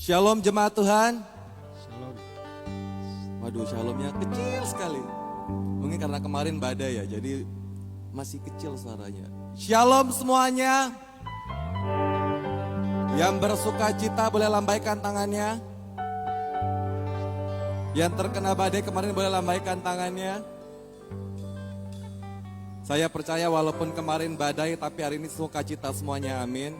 Shalom jemaat Tuhan. Shalom. Waduh, shalomnya kecil sekali. Mungkin karena kemarin badai ya, jadi masih kecil suaranya. Shalom semuanya. Yang bersuka cita boleh lambaikan tangannya. Yang terkena badai kemarin boleh lambaikan tangannya. Saya percaya walaupun kemarin badai, tapi hari ini sukacita semuanya, amin.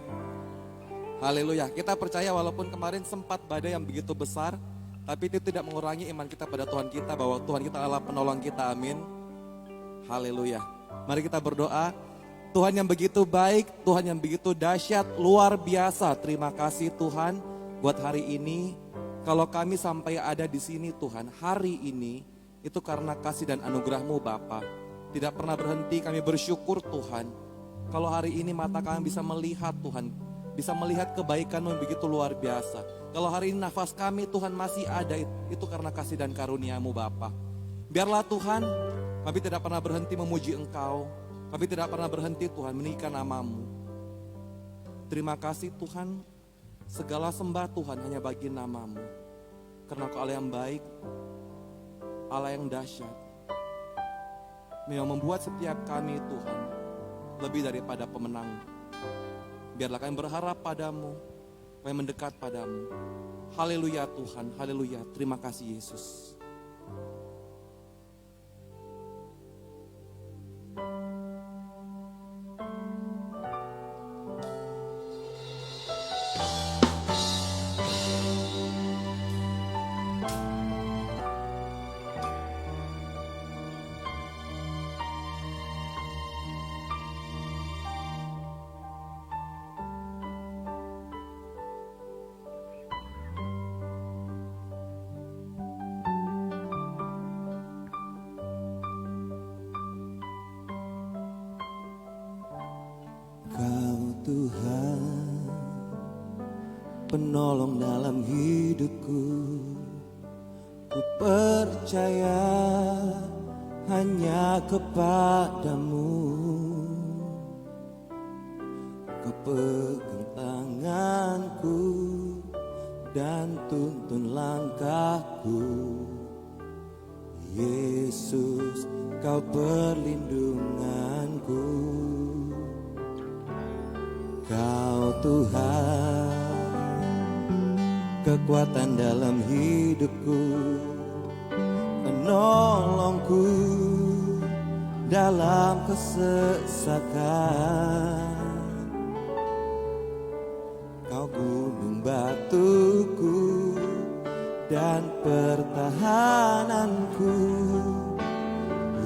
Haleluya, kita percaya walaupun kemarin sempat badai yang begitu besar, tapi itu tidak mengurangi iman kita pada Tuhan kita, bahwa Tuhan kita adalah penolong kita, amin. Haleluya, mari kita berdoa. Tuhan yang begitu baik, Tuhan yang begitu dahsyat, luar biasa. Terima kasih Tuhan buat hari ini. Kalau kami sampai ada di sini Tuhan, hari ini, itu karena kasih dan anugerah-Mu Bapa. Tidak pernah berhenti, kami bersyukur Tuhan. Kalau hari ini mata kami bisa melihat Tuhan, bisa melihat kebaikan-Mu yang begitu luar biasa. Kalau hari ini nafas kami Tuhan masih ada, itu karena kasih dan karunia-Mu Bapa. Biarlah Tuhan, kami tidak pernah berhenti memuji Engkau. Kami tidak pernah berhenti Tuhan meninggikan nama-Mu. Terima kasih Tuhan, segala sembah Tuhan hanya bagi nama-Mu. Karena Kau Allah yang baik, Allah yang dahsyat. Memang membuat setiap kami Tuhan lebih daripada pemenang. Biarlah kami berharap padamu, kami mendekat padamu. Haleluya Tuhan, haleluya. Terima kasih Yesus. Kau Tuhan, penolong dalam hidupku. Ku percaya hanya kepadamu. Kau pegang tanganku dan tuntun langkahku. Yesus, Kau perlindunganku. Kau Tuhan, kekuatan dalam hidupku, penolongku dalam kesesakan. Kau gunung batuku dan pertahananku.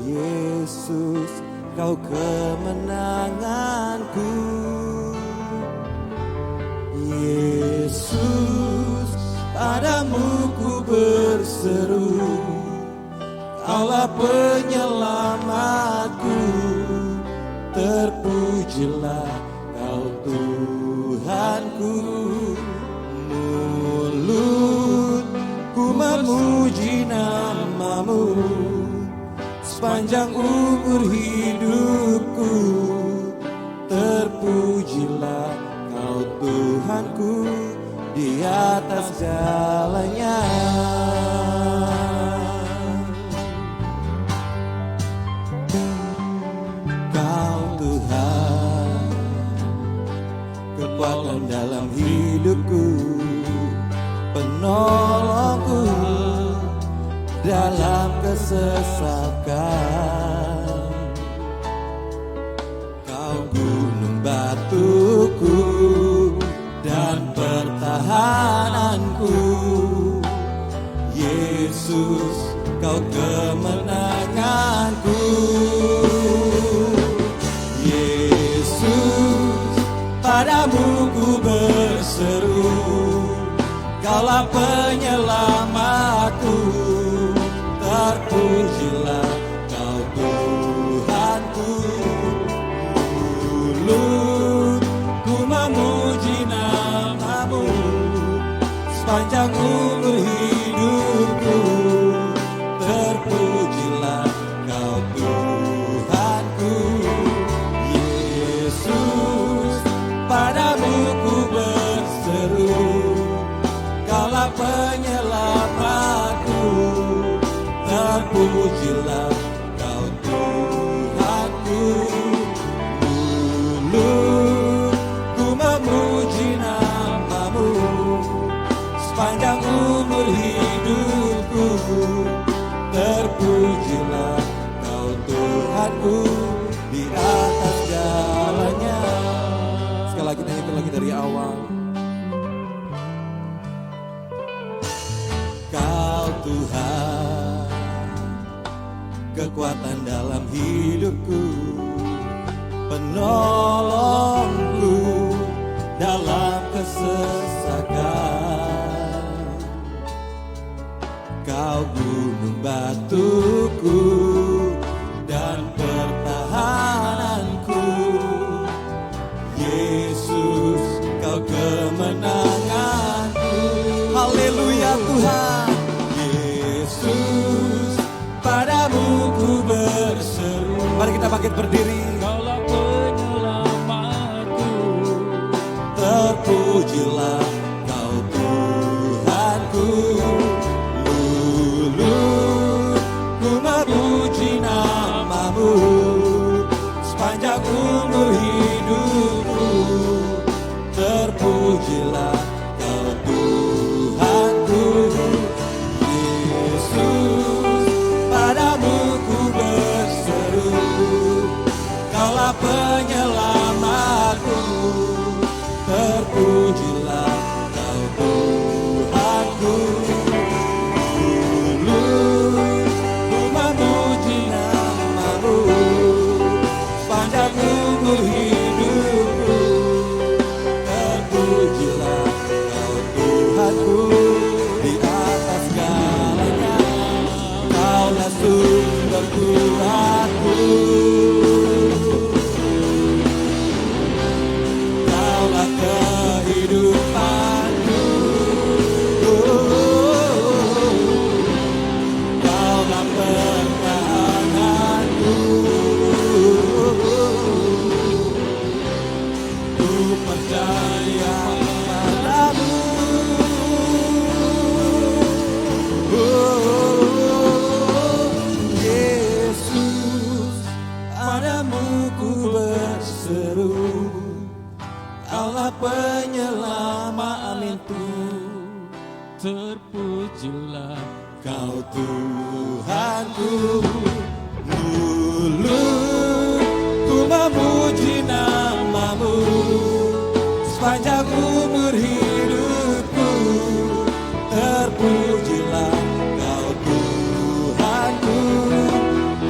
Yesus, Kau kemenanganku. Yesus, padamu ku berseru, Kaulah penyelamatku. Terpujilah Kau Tuhanku. Mulutku memuji nama-Mu sepanjang umur hidupku. Terpujilah Kau Tuhanku di atas segalanya. Kau Tuhan, kekuatan dalam hidupku, penolongku dalam kesesakan. Kau gunung batuku dan pertahananku. Yesus, Kau kemenanganku. Yesus, padamu ku berseru, Kaulah penyelamatku. Terpujilah Kau Tuhanku. Mulutku memuji nama-Mu sepanjang umur hidupku. Terpujilah Kau Tuhanku. Yesus, padamu ku berseru, terpujilah Kau Tuhanku. Dulu ku memuji nama-Mu sepanjang umur hidupku. Terpujilah Kau Tuhanku di atas segalanya. Sekali lagi nyanyikan lagi dari awal. Kau Tuhan, kekuatan dalam hidupku, penolongku dalam kesesakan. Kau gunung batuku dan pertahananku. Yesus, Kau kemenanganku. Haleluya Tuhan. Yesus, padamu ku berseru. Mari kita bangkit berdiri. Kaulah penyelamatku. Terpujilah Kau Tuhanku. Dulu ku memuji nama-Mu sepanjang umur hidupku. Terpujilah Kau Tuhanku. Yesus, padamu ku berseru. Kaulah penyelamatku. Terpujilah Kau Tuhanku. Dulu ku memuji nama-Mu sepanjang umur hidupku. Terpujilah Kau Tuhanku di atas segalanya. Kaulah sumber kuatku. Kaulah kehidupanku. Kaulah pertahananku. Ku percaya padamu. Yesus, padamu ku berseru. Allah penyelamat, amin Tuhan. Terpujilah Kau Tuhanku. Dulu ku memuji nama-Mu sepanjang umur hidupku. Terpujilah Kau Tuhanku.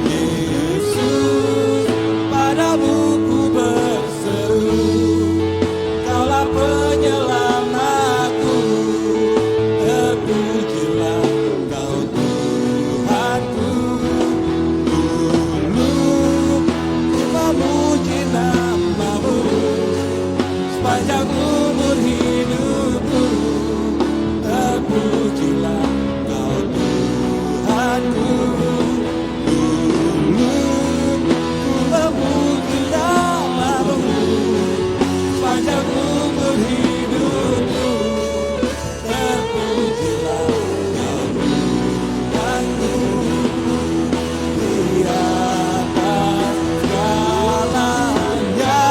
Yesus, padamu ku berseru. Kaulah penyelamatku. Terpujilah Kau Tuhanku. Dulu ku memuji nama-Mu sepanjang umur hidupku. Terpujilah Kau Tuhanku. Dulu ku memuji nama-Mu sepanjang umur hidupku. Terpujilah Kau Tuhanku di atas segalanya.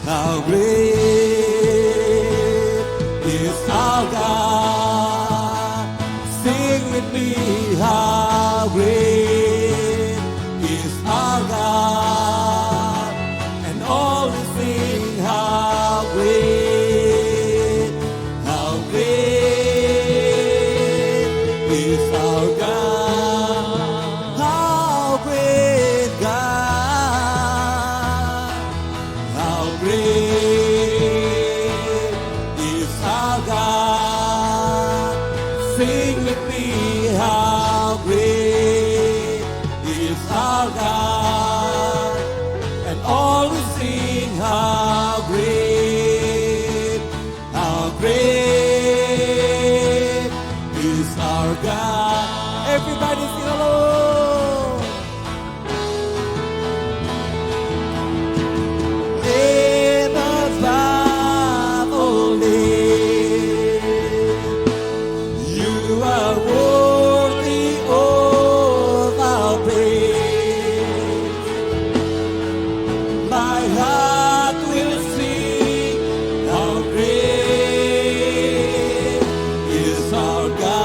How great is our God? Sing with me, how great is our God? And all will sing, how great is our God? How great God? How great is our God? Sing with me, how great Everybody sing along. Never above only. You are worthy of our praise. My heart will sing how great is our God.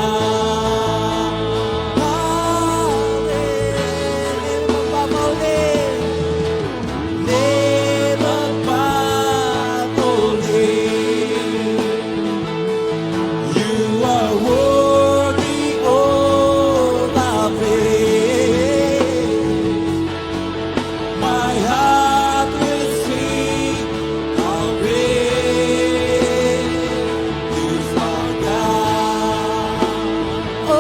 Never above only. You are worthy of our praise. My heart will sing how great is our God. Oh,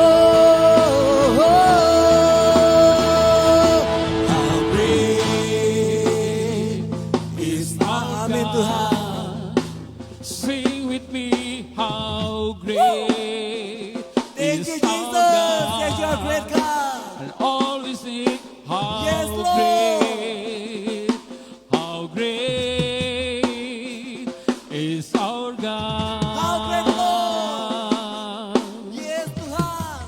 how great is our Amin Tuhan. Sing with me, how great Thank is you, our Jesus. God. Yes, you are great God. And all we sing, how Yes, Lord. great is our God. How great, Lord. Yes, Tuhan.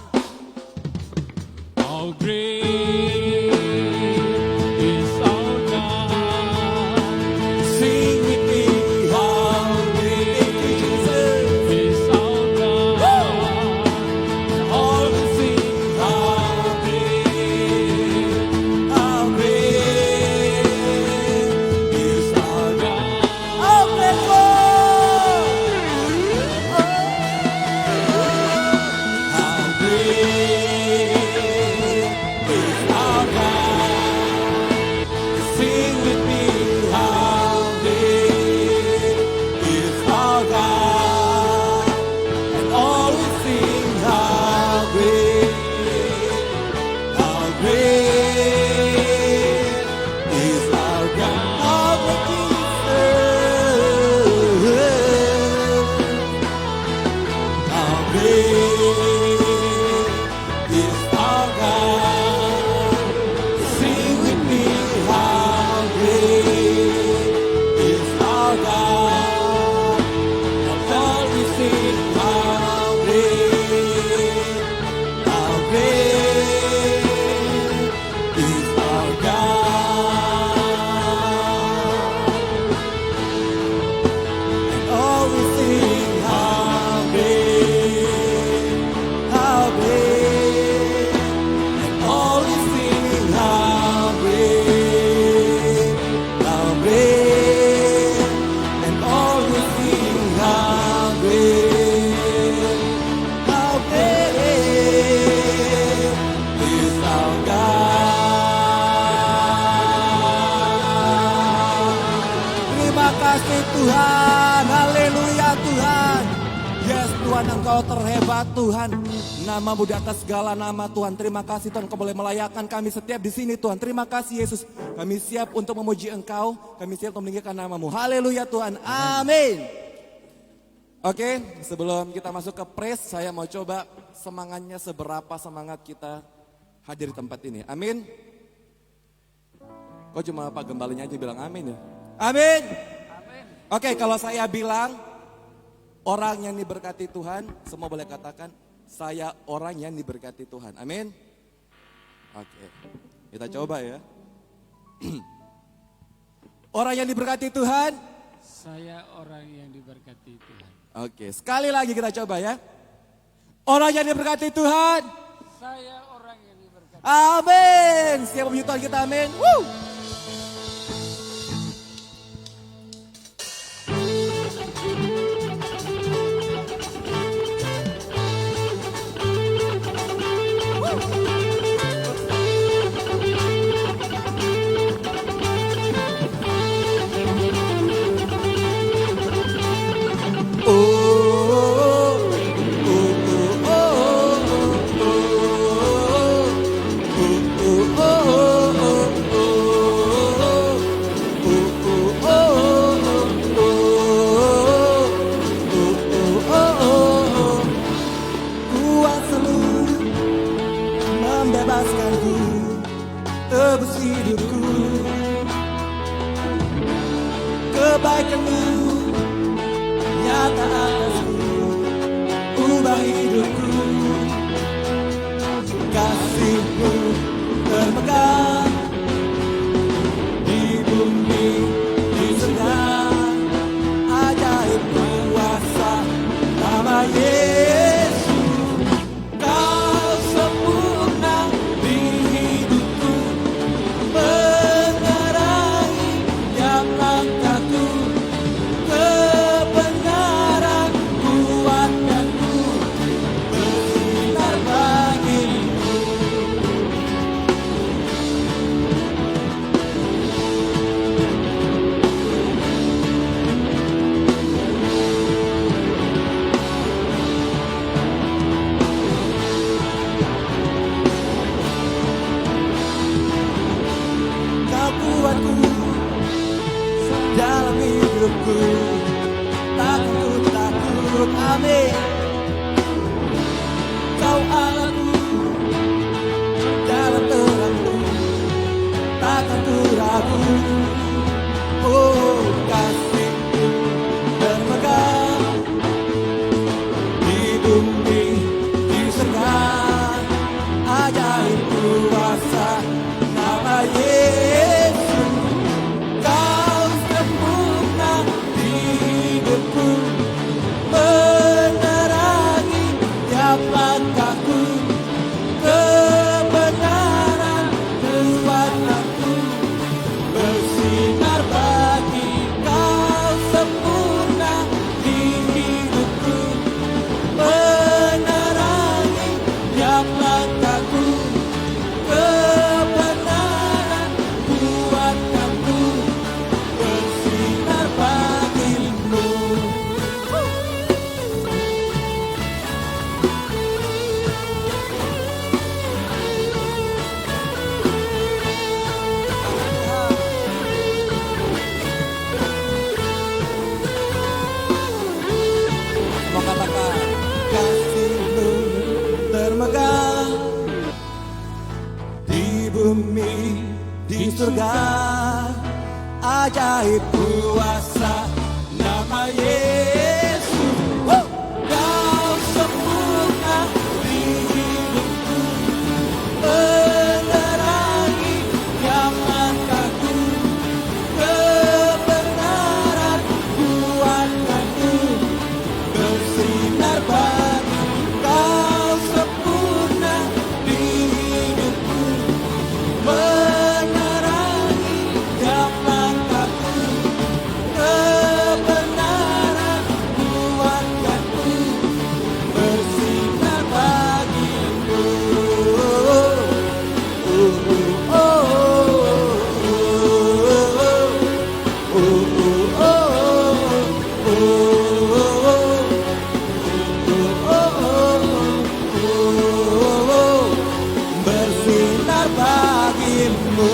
How great is our God. Sing with me, how great is our God. All we sing, how great is our God. How great, Lord. How great is our God. Sing with me, how great is our God. And all we sing, how great is our God. How great is our God. Sing with me, how great is our God. And all we sing, how great is our God. And all we sing, how great, and all we sing, how great, and all we sing, how great is our God. Terima kasih Tuhan, haleluya Tuhan. Yes Tuhan, Engkau terhebat Tuhan. Namamu di atas segala nama Tuhan. Terima kasih Tuhan, Engkau boleh melayakkan kami setiap di sini Tuhan. Terima kasih Yesus. Kami siap untuk memuji Engkau. Kami siap untuk meninggikan namamu. Haleluya Tuhan. Amin. Oke, sebelum kita masuk ke praise, saya mau coba semangatnya seberapa semangat kita hadir di tempat ini. Amin. Kok cuma Pak Gembalanya aja bilang amin ya? Amin. Oke, kalau saya bilang orang yang diberkati Tuhan, semua boleh katakan saya orang yang diberkati Tuhan. Amin. Oke, kita coba ya. Orang yang diberkati Tuhan. Saya orang yang diberkati Tuhan. Oke, sekali lagi kita coba ya. Orang yang diberkati Tuhan. Saya orang yang diberkati. Amin. Siapa puji Tuhan kita, amin. Woo. Oh, bebaskanku, tebus hidupku. Kebaikanmu nyata atasku, ubah hidupku. Kasihmu termegang di bumi, di surga. Ajaib kuasa nama Yesus. Kau sempurna di hidupku, menerangi tiap langkahku. Kebenaran kuatkanku, bersinar bagiku. Kau kuatku dalam hidupku, takut takut, amin. Kau Allahku dalam terangku, takkan ku ragu. Oh, kasihmu termegang di bumi, di surga. Ajaib kuasa nama Yesus. Kau sempurna di hidupku, menerangi tiap langkahku. Kebenaran kuatkanku, bersinar bagi. Kau sempurna di hidupku, menerangi tiap langkahku. Kebenaran kuatkanku, bersinar bagimu. Mau katakan kasihmu termegang di bumi, di surga. Ajaib kuasa nama Yesus. Kau sempurna di hidupku, menerangi tiap langkahku. Kebenaran kuatkanku, bersinar bagi. Kau sempurna di hidupku, menerangi tiap langkahku. Kebenaran kuatkanku, bersinar bagiku. Bersinar bagimu.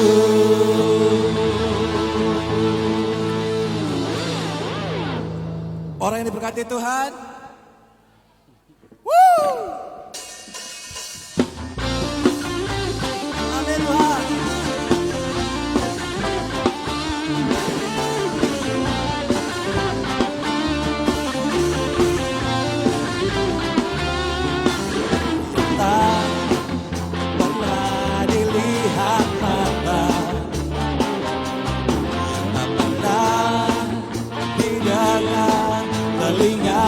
Orang yang diberkati Tuhan. Woo! Amin Tuhan. Tak pernah dilihat mata, tak pernah didengar telinga.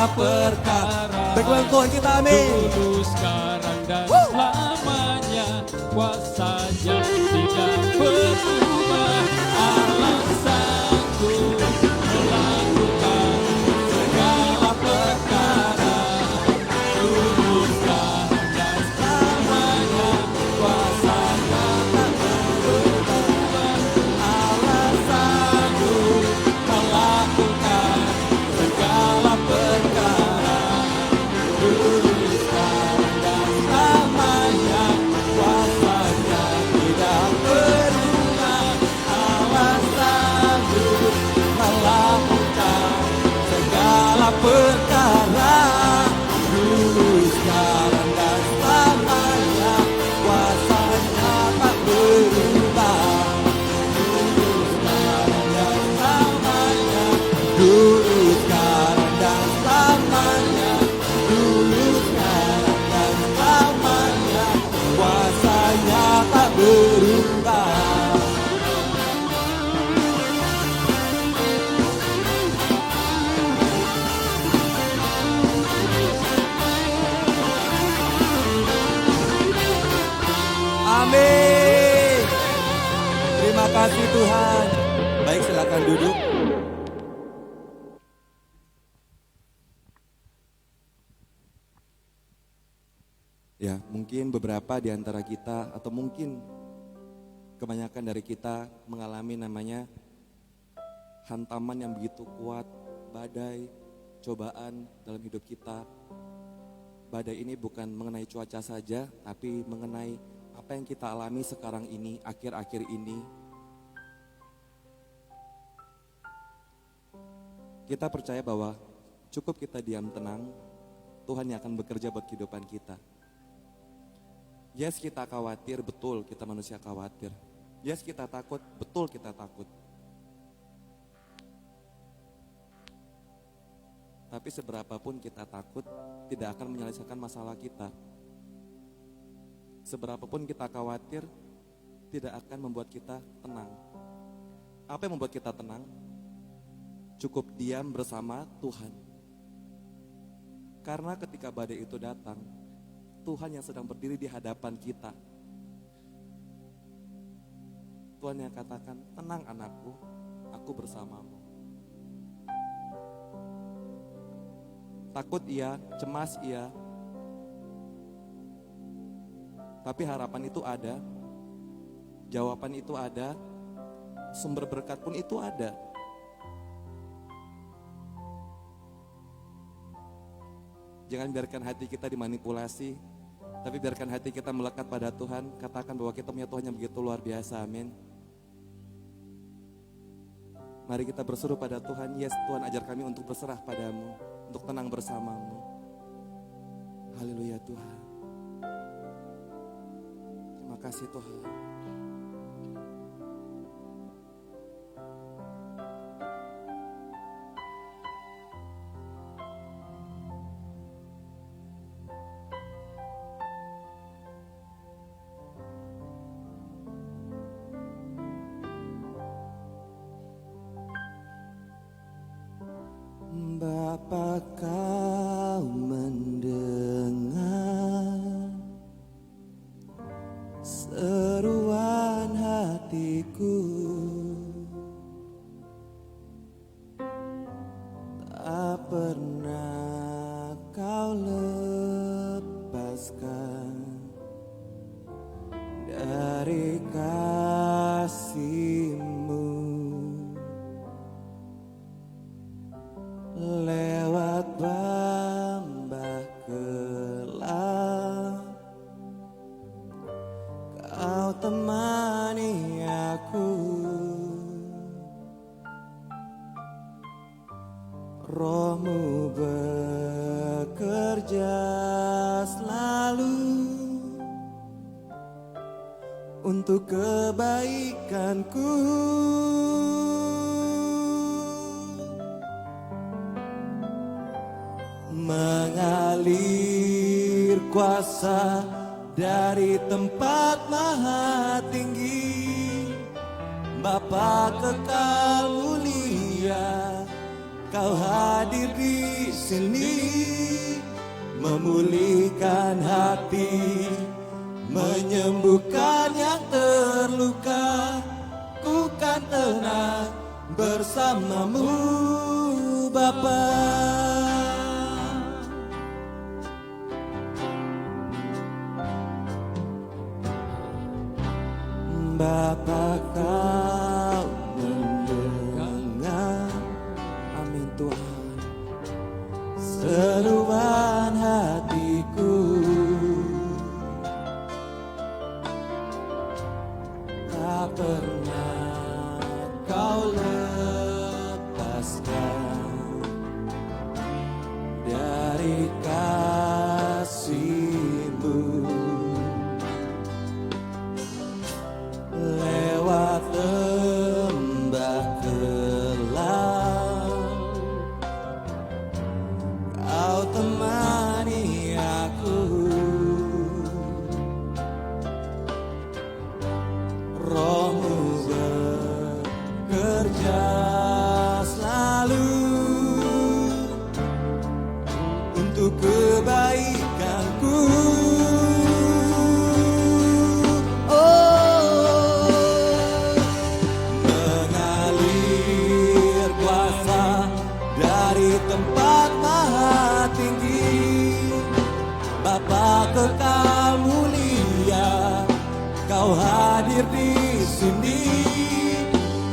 segala perkara. Baiklah Tuhan kita, amin. Dulu, sekarang, dan selamanya. Kuasanya tidak berubah. Allah sanggup melakukan segala perkara. Dulu, sekarang, dan selamanya. Kuasanya tak berubah. Allah sanggup melakukan segala perkara. Dulu, sekarang, dan selamanya. Kuasanya tidak berubah. Allah sanggup melakukan segala perkara. Dulu, sekarang, dan selamanya. Kuasanya tak berubah. Dulu, sekarang, dan selamanya. Dulu, sekarang, dan selamanya. Dulu, sekarang, dan selamanya. Kuasanya tak berubah. Amin. Terima kasih Tuhan. Baik, silakan duduk. Ya, mungkin beberapa di antara kita atau mungkin kebanyakan dari kita mengalami namanya hantaman yang begitu kuat, badai, cobaan dalam hidup kita. Badai ini bukan mengenai cuaca saja, tapi mengenai apa yang kita alami sekarang ini, akhir-akhir ini. Kita percaya bahwa cukup kita diam tenang, Tuhan yang akan bekerja buat kehidupan kita. Yes, kita khawatir, betul kita manusia khawatir. Yes, kita takut, betul kita takut. Tapi seberapapun kita takut, tidak akan menyelesaikan masalah kita. Seberapapun kita khawatir, tidak akan membuat kita tenang. Apa yang membuat kita tenang? Cukup diam bersama Tuhan. Karena ketika badai itu datang, Tuhan yang sedang berdiri di hadapan kita. Tuhan yang katakan, tenang anakku, aku bersamamu. Takut iya, cemas iya. Tapi harapan itu ada, jawaban itu ada, sumber berkat pun itu ada. Jangan biarkan hati kita dimanipulasi, tapi biarkan hati kita melekat pada Tuhan. Katakan bahwa kita punya Tuhan yang begitu luar biasa, amin. Mari kita berseru pada Tuhan, yes Tuhan ajar kami untuk berserah padamu, untuk tenang bersamamu. Haleluya Tuhan. Terima kasih Tuhan. Bapa, kau mendengar seruan hatiku, tak pernah kau lepaskan dari kasih-Mu. Lewat bambah gelap, kau temani aku. Roh-Mu bekerja selalu untuk kebaikanku. Mengalir kuasa dari tempat maha tinggi, Bapa kekal mulia, Kau hadir di sini, memulihkan hati, menyembuhkan yang terluka. Ku kan tenang bersamamu Bapa. Bapa, kau mendengar, amin Tuhan, seruan hatiku. Tak pernah kau lepaskan dari kasih-Mu. Lewat lembah gelap, Kau temani aku. Roh-Mu bekerja selalu untuk kebaikanku. Mengalir kuasa dari tempat maha tinggi, Bapa kekal mulia, Kau hadir di sini,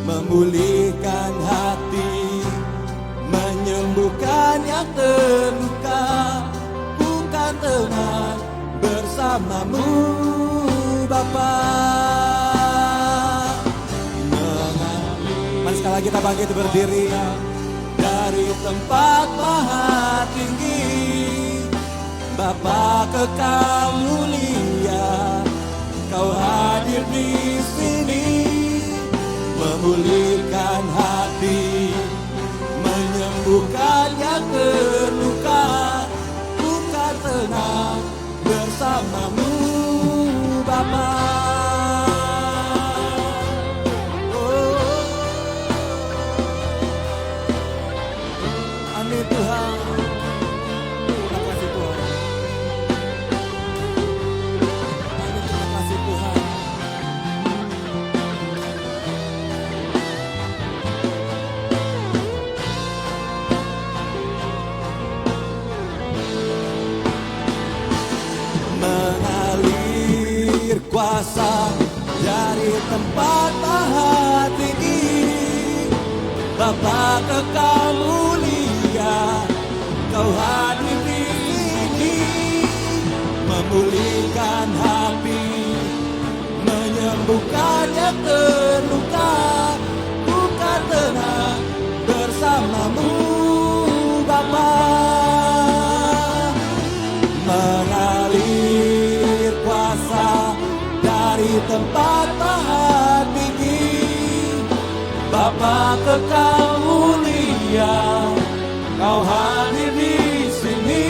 memulihkan hati, menyembuhkan yang terluka. Ku kan tenang bersamamu Bapa. Mari sekali lagi kita bangkit berdiri dari tempat maha tinggi, Bapa kekal mulia, Kau hadir di sini, memulihkan hati, menyembuhkan yang terluka. Ku kan tenang bersamamu Bapa. Oh, amin Tuhan. Terima kasih Tuhan. Amin, terima kasih Tuhan. Mengalir kuasa dari tempat maha tinggi, Bapa kekal mulia, Kau hadir di sini, memulihkan hati, menyembuhkan yang terluka. Ku kan tenang bersamamu Bapa. Mengalir kuasa dari tempat maha tinggi, Bapa kekal mulia, Kau hadir di sini,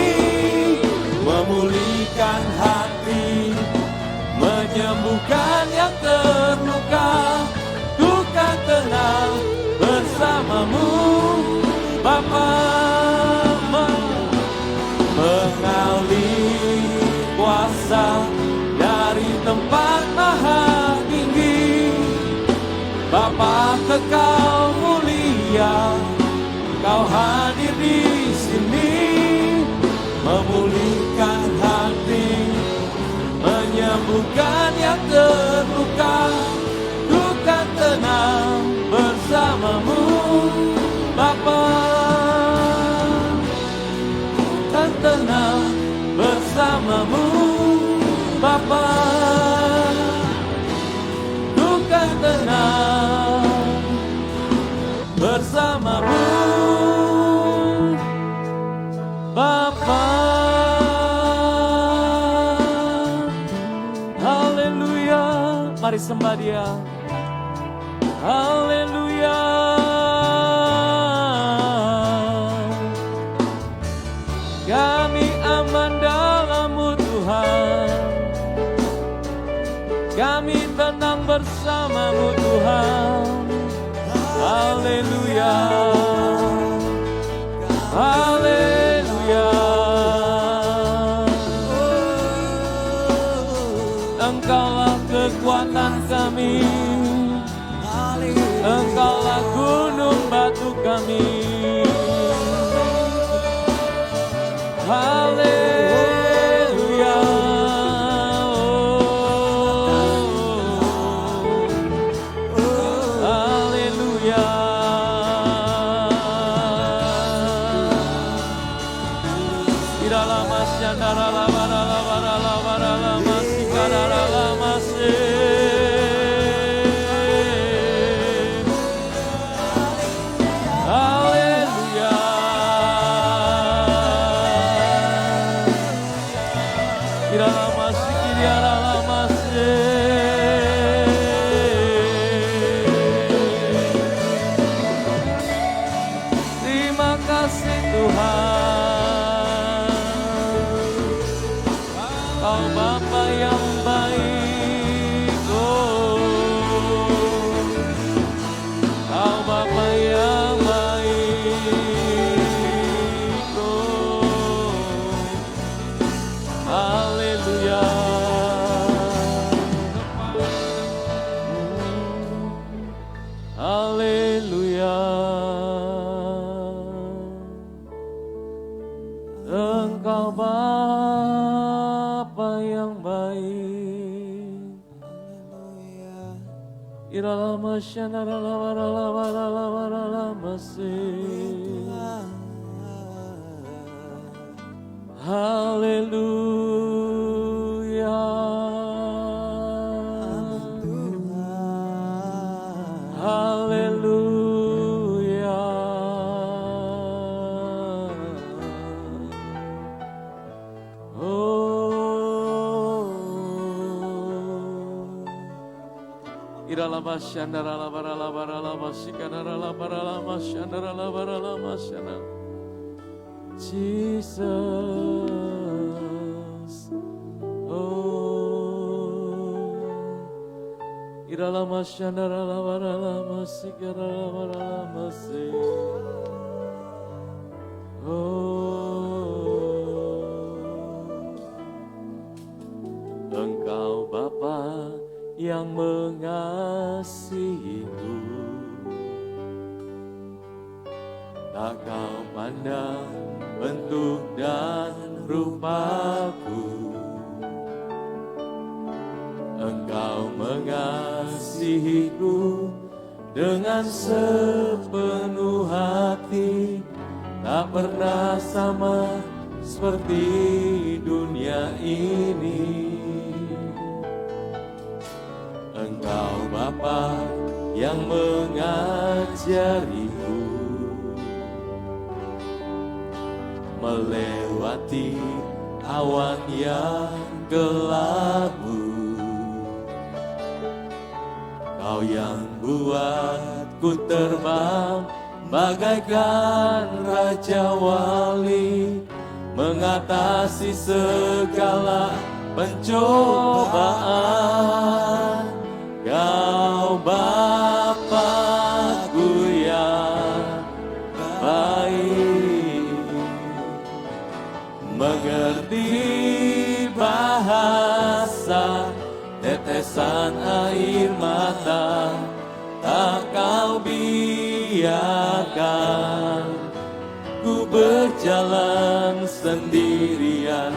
memulihkan hati, menyembuhkan yang terluka. Ku kan tenang bersamamu Bapa. Mengalir kuasa dari tempat maha tinggi, Bapa kekal mulia, Kau hadir di sini, memulihkan hati, menyembuhkan yang terluka. Ku kan tenang bersamamu Bapa. Tenang bersamamu Bapa. Ku kan tenang bersamamu Bapa. Haleluya, mari sembah Dia. Haleluya. Kami aman dalam-Mu Tuhan, kami tenang bersama-Mu Tuhan. Haleluya. Haleluya. Engkaulah kekuatan kami, Engkaulah gunung batu kami. Haleluya. Haleluya. Iralama syandara labara labara labara lama sikara lama se. Haleluya. Iralama sikiri lama se. Terima kasih Tuhan, Kau Bapa yang baik, Kau Bapa yang baik, haleluya. Haleluya. Engkau Bapa yang baik. Iralama syanara lawara lawara lawara lama se. Haleluya. Haleluya. Iralama shandara labara labara lama sikara labara lama shandara labara lama shandara. Jesus, Iralama shandara labara lama sikara labara lama se. Engkau Bapa yang mengasihiku, tak kau pandang bentuk dan rupaku. Engkau mengasihiku dengan sepenuh hati, tak pernah sama seperti dunia ini. Engkau Bapa yang mengajariku melewati awan yang kelabu. Kau yang buatku terbang bagaikan Raja Wali, mengatasi segala pencobaan. Kau Bapa-Ku yang baik, mengerti bahasa tetesan air mata, tak kau biarkan ku berjalan sendirian,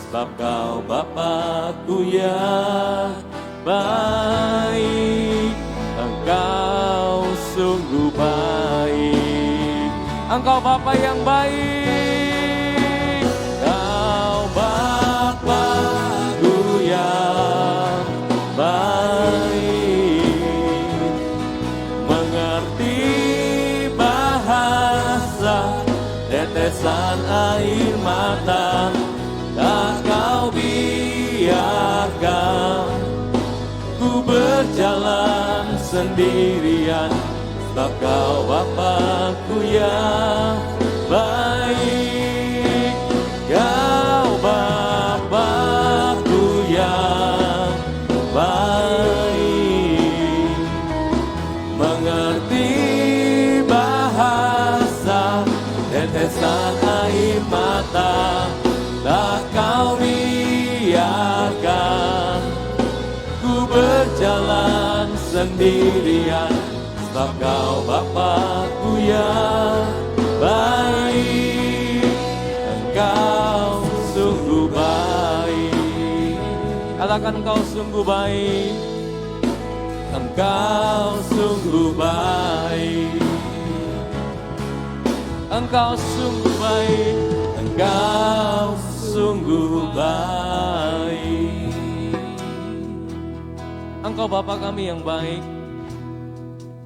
sebab kau Bapa-Ku yang baik. Engkau sungguh baik, Engkau Bapa yang baik. Kau Bapa-Ku yang baik, mengerti bahasa tetesan air mata, tak kau biarkan ku berjalan sendirian, sebab kau Bapa-Ku yang baik. Kau Bapa-Ku yang baik, mengerti bahasa tetesan berjalan sendirian, sebab Kau Bapakku yang baik. Engkau sungguh baik. Katakan Engkau sungguh baik. Engkau sungguh baik. Engkau sungguh baik. Engkau sungguh baik. Engkau Bapa kami yang baik.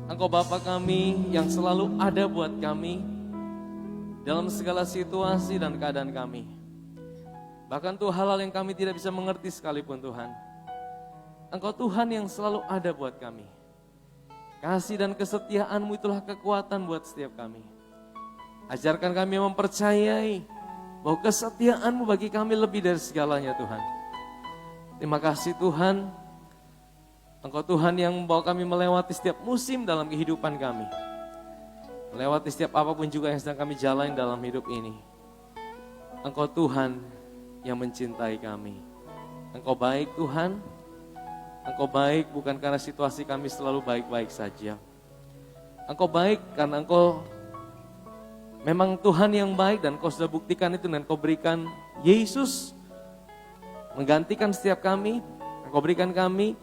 Engkau Bapa kami yang selalu ada buat kami dalam segala situasi dan keadaan kami. Bahkan Tuhan hal-hal yang kami tidak bisa mengerti sekalipun Tuhan. Engkau Tuhan yang selalu ada buat kami. Kasih dan kesetiaan-Mu itulah kekuatan buat setiap kami. Ajarkan kami mempercayai bahwa kesetiaan-Mu bagi kami lebih dari segalanya Tuhan. Terima kasih Tuhan. Engkau Tuhan yang membawa kami melewati setiap musim dalam kehidupan kami. Melewati setiap apapun juga yang sedang kami jalani dalam hidup ini. Engkau Tuhan yang mencintai kami. Engkau baik Tuhan. Engkau baik bukan karena situasi kami selalu baik-baik saja. Engkau baik karena Engkau memang Tuhan yang baik dan Kau sudah buktikan itu dan Kau berikan Yesus menggantikan setiap kami. Engkau berikan kami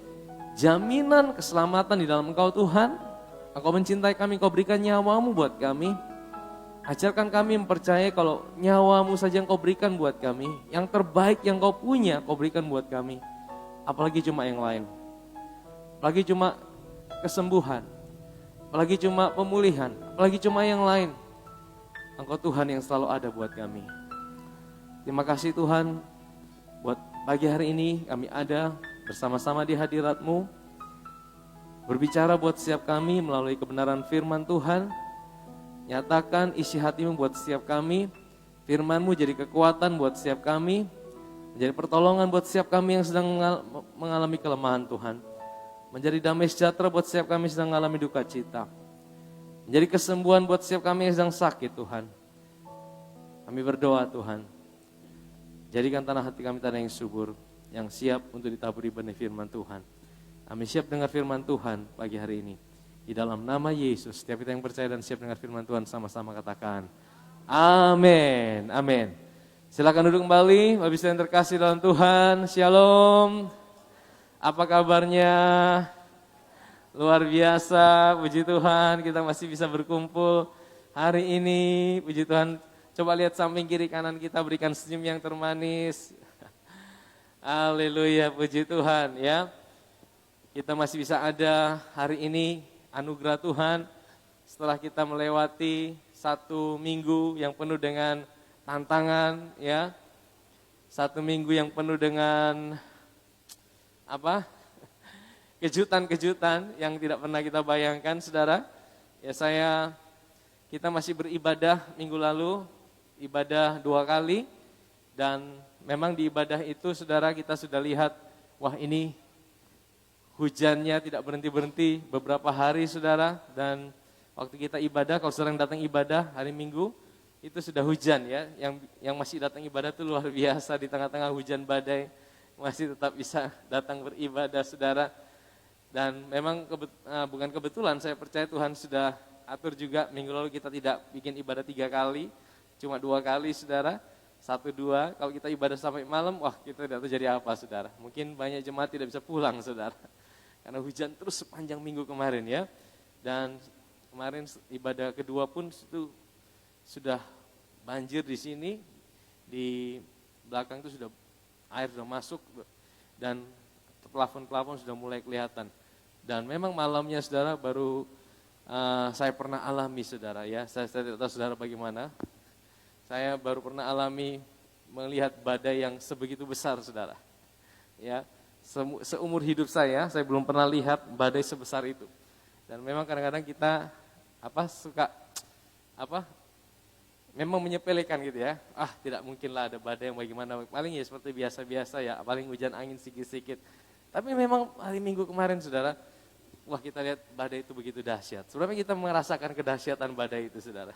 jaminan keselamatan di dalam Engkau Tuhan. Engkau mencintai kami, Engkau berikan nyawa-Mu buat kami. Ajarkan kami mempercayai kalau nyawa-Mu saja yang Kau berikan buat kami. Yang terbaik yang Kau punya, Kau berikan buat kami. Apalagi cuma yang lain. Apalagi cuma kesembuhan. Apalagi cuma pemulihan. Apalagi cuma yang lain. Engkau Tuhan yang selalu ada buat kami. Terima kasih Tuhan. Buat pagi hari ini kami ada bersama-sama di hadirat-Mu. Berbicara buat setiap kami melalui kebenaran firman Tuhan. Nyatakan isi hati-Mu buat setiap kami. Firman-Mu jadi kekuatan buat setiap kami. Menjadi pertolongan buat setiap kami yang sedang mengalami kelemahan Tuhan. Menjadi damai sejahtera buat setiap kami yang sedang mengalami duka cita. Menjadi kesembuhan buat setiap kami yang sedang sakit Tuhan. Kami berdoa Tuhan. Jadikan tanah hati kami tanah yang subur. Yang siap untuk ditaburi benih firman Tuhan. Kami siap dengar firman Tuhan pagi hari ini. Di dalam nama Yesus, setiap kita yang percaya dan siap dengar firman Tuhan sama-sama katakan. Amin, amin. Silakan duduk kembali, Bapak Ibu yang terkasih dalam Tuhan. Shalom. Apa kabarnya? Luar biasa, puji Tuhan kita masih bisa berkumpul hari ini. Puji Tuhan, coba lihat samping kiri kanan kita, berikan senyum yang termanis. Haleluya, puji Tuhan ya. Kita masih bisa ada hari ini, anugerah Tuhan. Setelah kita melewati satu minggu yang penuh dengan tantangan ya. Satu minggu yang penuh dengan kejutan-kejutan yang tidak pernah kita bayangkan Saudara. Ya kita masih beribadah minggu lalu, ibadah 2 kali. Dan memang di ibadah itu Saudara kita sudah lihat, wah ini hujannya tidak berhenti-berhenti beberapa hari Saudara. Dan waktu kita ibadah, kalau Saudara yang datang ibadah hari Minggu, itu sudah hujan ya, yang masih datang ibadah itu luar biasa di tengah-tengah hujan badai masih tetap bisa datang beribadah Saudara. Dan memang bukan kebetulan, saya percaya Tuhan sudah atur juga. Minggu lalu kita tidak bikin ibadah 3 kali, cuma 2 kali Saudara, 1, 2. Kalau kita ibadah sampai malam, wah kita tidak tahu jadi apa Saudara. Mungkin banyak jemaat tidak bisa pulang Saudara, karena hujan terus sepanjang minggu kemarin ya. Dan kemarin ibadah kedua pun itu sudah banjir di sini, di belakang itu sudah air sudah masuk dan plafon-plafon sudah mulai kelihatan. Dan memang malamnya Saudara baru saya pernah alami Saudara ya. Saya tidak tahu Saudara bagaimana. Saya baru pernah alami melihat badai yang sebegitu besar Saudara. Ya, seumur hidup saya belum pernah lihat badai sebesar itu. Dan memang kadang-kadang kita suka memang menyepelekan gitu ya. Tidak mungkinlah ada badai yang bagaimana, paling ya seperti biasa-biasa ya, paling hujan angin sedikit-sedikit. Tapi memang hari Minggu kemarin Saudara, wah kita lihat badai itu begitu dahsyat. Sebenarnya kita merasakan kedahsyatan badai itu Saudara.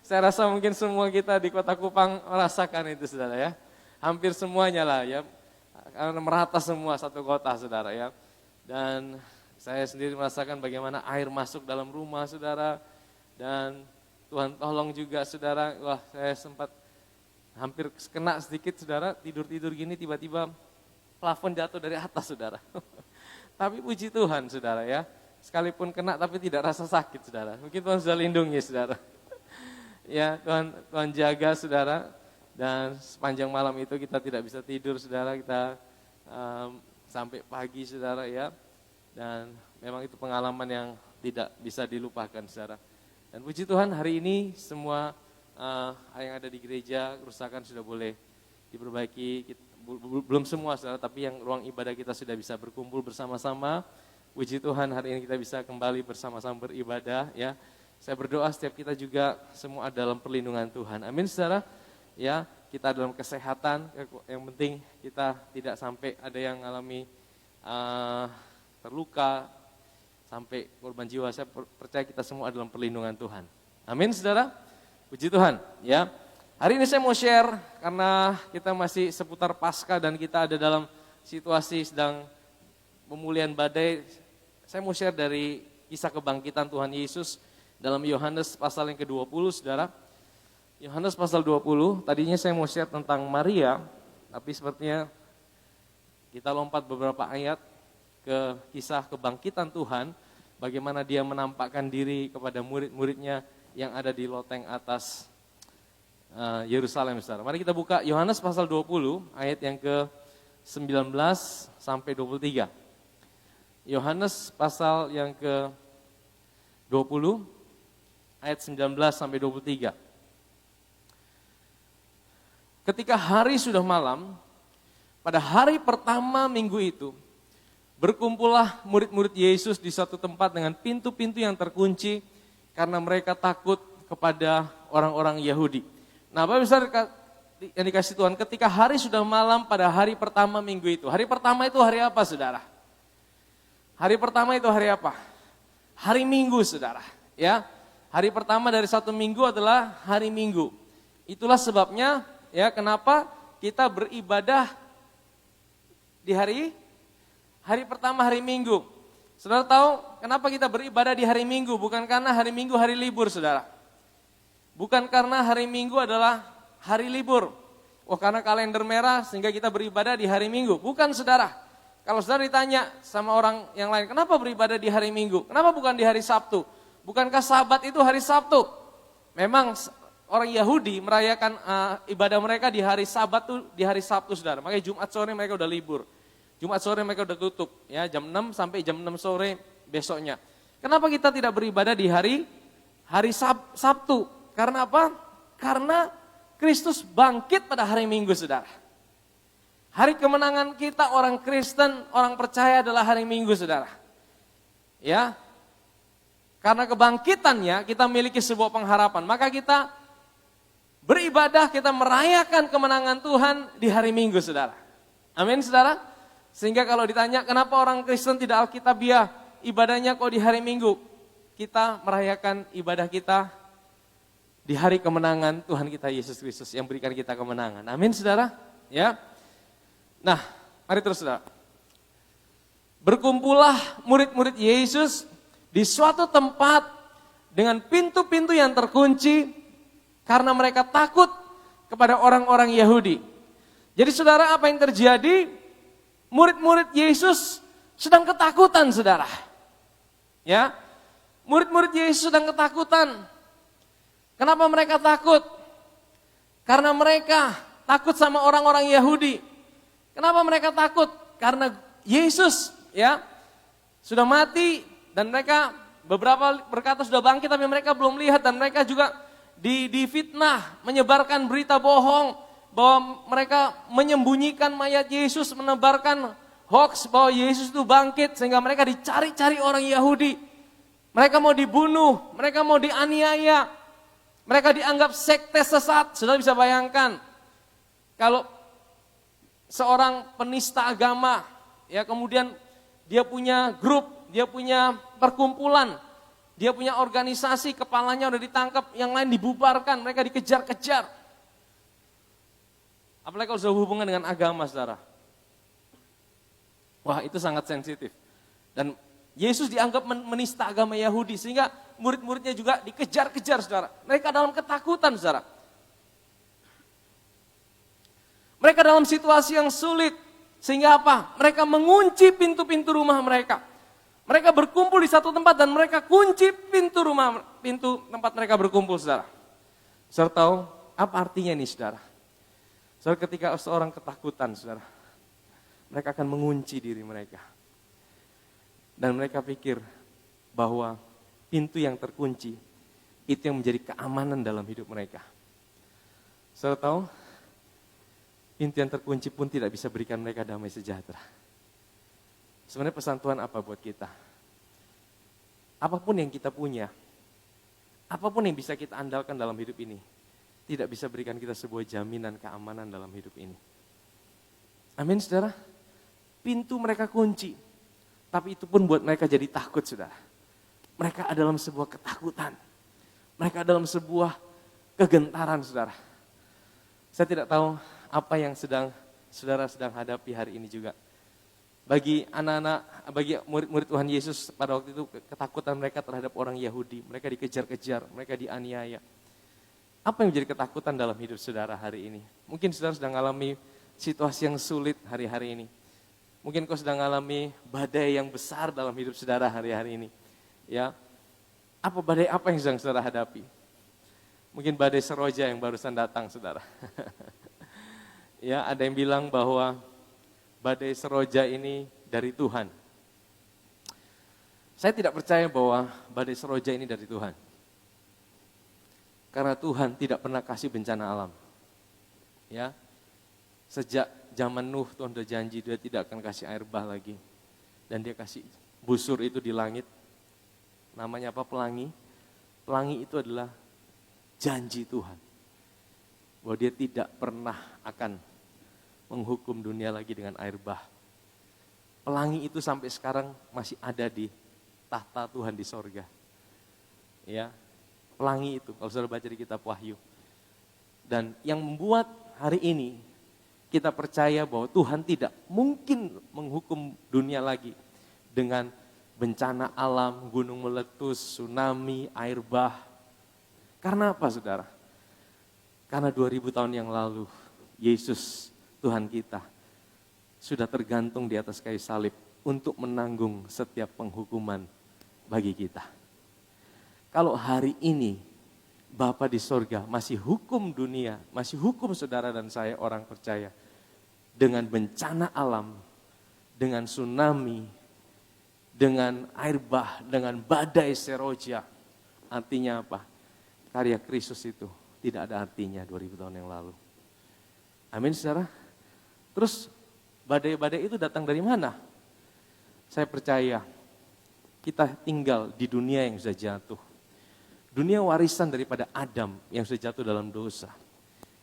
Saya rasa mungkin semua kita di Kota Kupang merasakan itu Saudara ya. Hampir semuanya lah ya. karena merata semua satu kota, saudara ya. Dan saya sendiri merasakan bagaimana air masuk dalam rumah, saudara. Dan Tuhan tolong juga, saudara. Wah, saya sempat hampir kena sedikit, saudara. Tidur-tidur gini tiba-tiba plafon jatuh dari atas, saudara. Tapi puji Tuhan, saudara ya. Sekalipun kena tapi tidak rasa sakit, saudara. Mungkin Tuhan sudah lindungi, saudara. Ya, Tuhan jaga, saudara. Dan sepanjang malam itu kita tidak bisa tidur, saudara. Kita sampai pagi, saudara ya. Dan memang itu pengalaman yang tidak bisa dilupakan, saudara. Dan puji Tuhan, hari ini semua yang ada di gereja kerusakan sudah boleh diperbaiki. Belum semua, saudara, tapi yang ruang ibadah kita sudah bisa berkumpul bersama-sama. Puji Tuhan, hari ini kita bisa kembali bersama-sama beribadah ya. Saya berdoa setiap kita juga semua dalam perlindungan Tuhan. Amin, saudara. Ya, kita dalam kesehatan, yang penting kita tidak sampai ada yang mengalami terluka, sampai korban jiwa. Saya percaya kita semua dalam perlindungan Tuhan. Amin, saudara. Puji Tuhan. Ya, hari ini saya mau share karena kita masih seputar Paskah dan kita ada dalam situasi sedang pemulihan badai. Saya mau share dari kisah kebangkitan Tuhan Yesus dalam Yohanes pasal yang ke-20, saudara. Yohanes pasal 20, tadinya saya mau share tentang Maria, tapi sepertinya kita lompat beberapa ayat ke kisah kebangkitan Tuhan, bagaimana dia menampakkan diri kepada murid-muridnya yang ada di loteng atas Yerusalem, saudara. Mari kita buka Yohanes pasal 20, ayat yang ke-19 sampai 23. Yohanes pasal yang ke-20, ayat 19 sampai 23. Ketika hari sudah malam, pada hari pertama minggu itu, berkumpullah murid-murid Yesus di satu tempat dengan pintu-pintu yang terkunci, karena mereka takut kepada orang-orang Yahudi. Nah, Bapak besar yang dikasih Tuhan, ketika hari sudah malam pada hari pertama minggu itu. Hari pertama itu hari apa, saudara? Hari pertama itu hari apa? Hari Minggu, saudara. Ya, hari pertama dari satu minggu adalah hari Minggu. Itulah sebabnya ya kenapa kita beribadah di hari pertama, hari Minggu. Saudara tahu kenapa kita beribadah di hari Minggu? Bukan karena hari Minggu hari libur, saudara. Bukan karena hari Minggu adalah hari libur. Oh, karena kalender merah sehingga kita beribadah di hari Minggu. Bukan, saudara. Kalau saudara ditanya sama orang yang lain, kenapa beribadah di hari Minggu? Kenapa bukan di hari Sabtu? Bukankah Sabat itu hari Sabtu? Memang orang Yahudi merayakan ibadah mereka di hari Sabat tuh di hari Sabtu, saudara. Makanya Jumat sore mereka udah libur. Jumat sore mereka udah tutup, ya jam 6 sampai jam 6 sore besoknya. Kenapa kita tidak beribadah di hari Sabtu? Karena apa? Karena Kristus bangkit pada hari Minggu, saudara. Hari kemenangan kita orang Kristen, orang percaya adalah hari Minggu, saudara. Ya, karena kebangkitannya kita memiliki sebuah pengharapan. Maka kita beribadah, kita merayakan kemenangan Tuhan di hari Minggu, saudara. Amin, saudara. Sehingga kalau ditanya kenapa orang Kristen tidak alkitabiah, ibadahnya kok di hari Minggu? Kita merayakan ibadah kita di hari kemenangan Tuhan kita Yesus Kristus yang berikan kita kemenangan. Amin, saudara. Ya. Nah, mari terus, saudara. Berkumpullah murid-murid Yesus di suatu tempat dengan pintu-pintu yang terkunci karena mereka takut kepada orang-orang Yahudi. Jadi saudara, apa yang terjadi? Murid-murid Yesus sedang ketakutan, saudara. Ya, murid-murid Yesus sedang ketakutan. Kenapa mereka takut? Karena mereka takut sama orang-orang Yahudi. Kenapa mereka takut? Karena Yesus ya sudah mati dan mereka beberapa berkata sudah bangkit tapi mereka belum lihat dan mereka juga difitnah, menyebarkan berita bohong bahwa mereka menyembunyikan mayat Yesus, menebarkan hoax bahwa Yesus itu bangkit sehingga mereka dicari-cari orang Yahudi. Mereka mau dibunuh, mereka mau dianiaya, mereka dianggap sekte sesat. Saudara bisa bayangkan kalau seorang penista agama, ya kemudian dia punya grup, dia punya perkumpulan, dia punya organisasi, kepalanya udah ditangkap, yang lain dibubarkan, mereka dikejar-kejar. Apalagi kalau sudah hubungan dengan agama, saudara. Wah, itu sangat sensitif. Dan Yesus dianggap menista agama Yahudi, sehingga murid-muridnya juga dikejar-kejar, saudara. Mereka dalam ketakutan, saudara. Mereka dalam situasi yang sulit, sehingga apa? Mereka mengunci pintu-pintu rumah mereka. Mereka berkumpul di satu tempat dan mereka kunci pintu tempat mereka berkumpul, saudara. Saudara tahu apa artinya ini, saudara? Saudara, ketika seorang ketakutan, saudara, mereka akan mengunci diri mereka. Dan mereka pikir bahwa pintu yang terkunci, itu yang menjadi keamanan dalam hidup mereka. Saudara tahu, pintu yang terkunci pun tidak bisa berikan mereka damai sejahtera. Sebenarnya pesan Tuhan apa buat kita? Apapun yang kita punya, apapun yang bisa kita andalkan dalam hidup ini, tidak bisa berikan kita sebuah jaminan keamanan dalam hidup ini. Amin, saudara. Pintu mereka kunci, tapi itu pun buat mereka jadi takut, saudara. Mereka ada dalam sebuah ketakutan. Mereka dalam sebuah kegentaran, saudara. Saya tidak tahu apa yang saudara sedang hadapi hari ini juga. Bagi anak-anak, bagi murid-murid Tuhan Yesus pada waktu itu, ketakutan mereka terhadap orang Yahudi. Mereka dikejar-kejar, mereka dianiaya. Apa yang menjadi ketakutan dalam hidup saudara hari ini? Mungkin saudara sedang mengalami situasi yang sulit hari-hari ini. Mungkin kau sedang mengalami badai yang besar dalam hidup saudara hari-hari ini. Ya, badai apa yang sedang saudara hadapi? Mungkin badai Seroja yang barusan datang, saudara. Ya, ada yang bilang bahwa badai Seroja ini dari Tuhan. Saya tidak percaya bahwa badai Seroja ini dari Tuhan. Karena Tuhan tidak pernah kasih bencana alam. Ya, sejak zaman Nuh, Tuhan sudah janji dia tidak akan kasih air bah lagi. Dan dia kasih busur itu di langit. Namanya apa? Pelangi. Pelangi itu adalah janji Tuhan. Bahwa dia tidak pernah akan menghukum dunia lagi dengan air bah. Pelangi itu sampai sekarang masih ada di tahta Tuhan di sorga. Ya, pelangi itu kalau saudara baca di kitab Wahyu. Dan yang membuat hari ini kita percaya bahwa Tuhan tidak mungkin menghukum dunia lagi dengan bencana alam, gunung meletus, tsunami, air bah. Karena apa, saudara? Karena 2000 tahun yang lalu Yesus Tuhan kita sudah tergantung di atas kayu salib untuk menanggung setiap penghukuman bagi kita. Kalau hari ini Bapa di sorga masih hukum dunia, masih hukum saudara dan saya orang percaya dengan bencana alam, dengan tsunami, dengan air bah, dengan badai Seroja, artinya apa? Karya Kristus itu tidak ada artinya 2000 tahun yang lalu. Amin, saudara. Terus badai-badai itu datang dari mana? Saya percaya kita tinggal di dunia yang sudah jatuh. Dunia warisan daripada Adam yang sudah jatuh dalam dosa.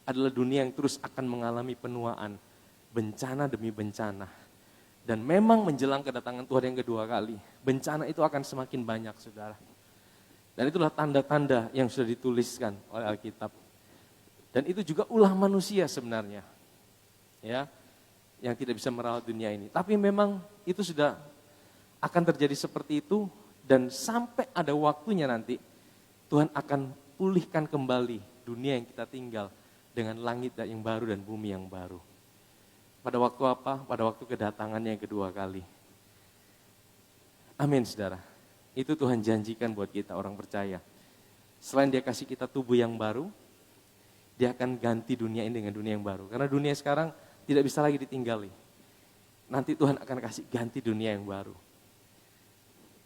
Adalah dunia yang terus akan mengalami penuaan. Bencana demi bencana. Dan memang menjelang kedatangan Tuhan yang kedua kali. Bencana itu akan semakin banyak, saudara. Dan itulah tanda-tanda yang sudah dituliskan oleh Alkitab. Dan itu juga ulah manusia sebenarnya. Ya, yang tidak bisa merawat dunia ini. Tapi memang itu sudah akan terjadi seperti itu dan sampai ada waktunya nanti Tuhan akan pulihkan kembali dunia yang kita tinggal dengan langit yang baru dan bumi yang baru. Pada waktu apa? Pada waktu kedatangannya yang kedua kali. Amin, saudara. Itu Tuhan janjikan buat kita orang percaya. Selain dia kasih kita tubuh yang baru, dia akan ganti dunia ini dengan dunia yang baru. Karena dunia sekarang tidak bisa lagi ditinggali. Nanti Tuhan akan kasih ganti dunia yang baru.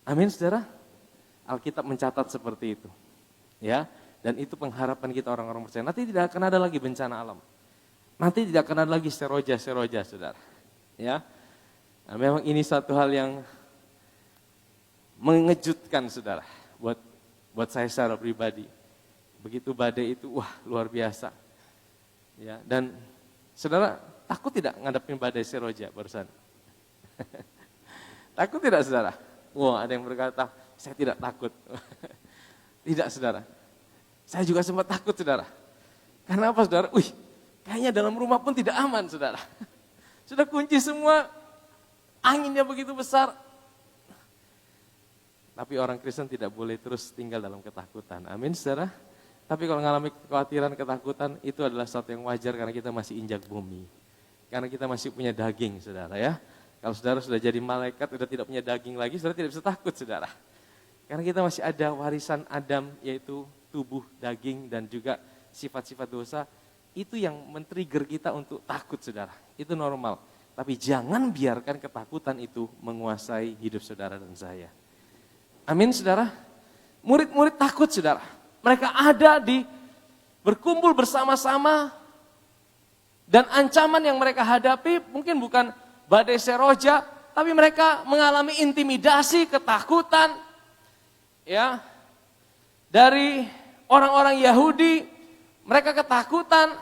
Amin, saudara. Alkitab mencatat seperti itu. Ya, dan itu pengharapan kita orang-orang percaya. Nanti tidak akan ada lagi bencana alam. Nanti tidak akan ada lagi Seroja, saudara. Ya, nah, memang ini satu hal yang mengejutkan, saudara. Buat saya secara pribadi. Begitu badai itu, wah luar biasa. Ya, dan saudara takut tidak ngadepin badai Seroja barusan? Takut tidak, saudara? Wah, ada yang berkata, saya tidak takut. Tidak, saudara. Saya juga sempat takut, saudara. Karena apa, saudara? Kayaknya dalam rumah pun tidak aman, saudara. Sudah kunci semua, anginnya begitu besar. Tapi orang Kristen tidak boleh terus tinggal dalam ketakutan. Amin, saudara. Tapi kalau mengalami kekhawatiran, ketakutan, itu adalah sesuatu yang wajar karena kita masih injak bumi. Karena kita masih punya daging, saudara ya. Kalau saudara sudah jadi malaikat, sudah tidak punya daging lagi, saudara tidak bisa takut, saudara. Karena kita masih ada warisan Adam, yaitu tubuh, daging, dan juga sifat-sifat dosa. Itu yang men-trigger kita untuk takut, saudara. Itu normal. Tapi jangan biarkan ketakutan itu menguasai hidup saudara dan saya. Amin, saudara. Murid-murid takut, saudara. Mereka ada berkumpul bersama-sama, dan ancaman yang mereka hadapi mungkin bukan badai seroja, tapi mereka mengalami intimidasi, ketakutan, ya, dari orang-orang Yahudi. Mereka ketakutan,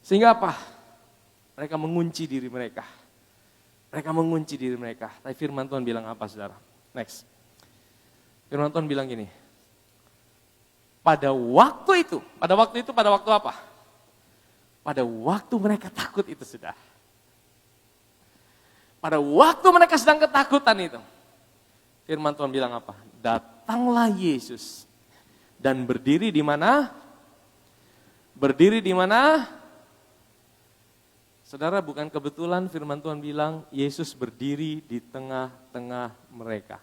sehingga apa? Mereka mengunci diri mereka. Mereka mengunci diri mereka. Tapi firman Tuhan bilang apa, saudara? Next. Firman Tuhan bilang gini, pada waktu itu pada waktu apa? Pada waktu mereka takut itu, sudah. Pada waktu mereka sedang ketakutan itu, firman Tuhan bilang apa? Datanglah Yesus dan berdiri di mana? Berdiri di mana? Saudara, bukan kebetulan firman Tuhan bilang Yesus berdiri di tengah-tengah mereka.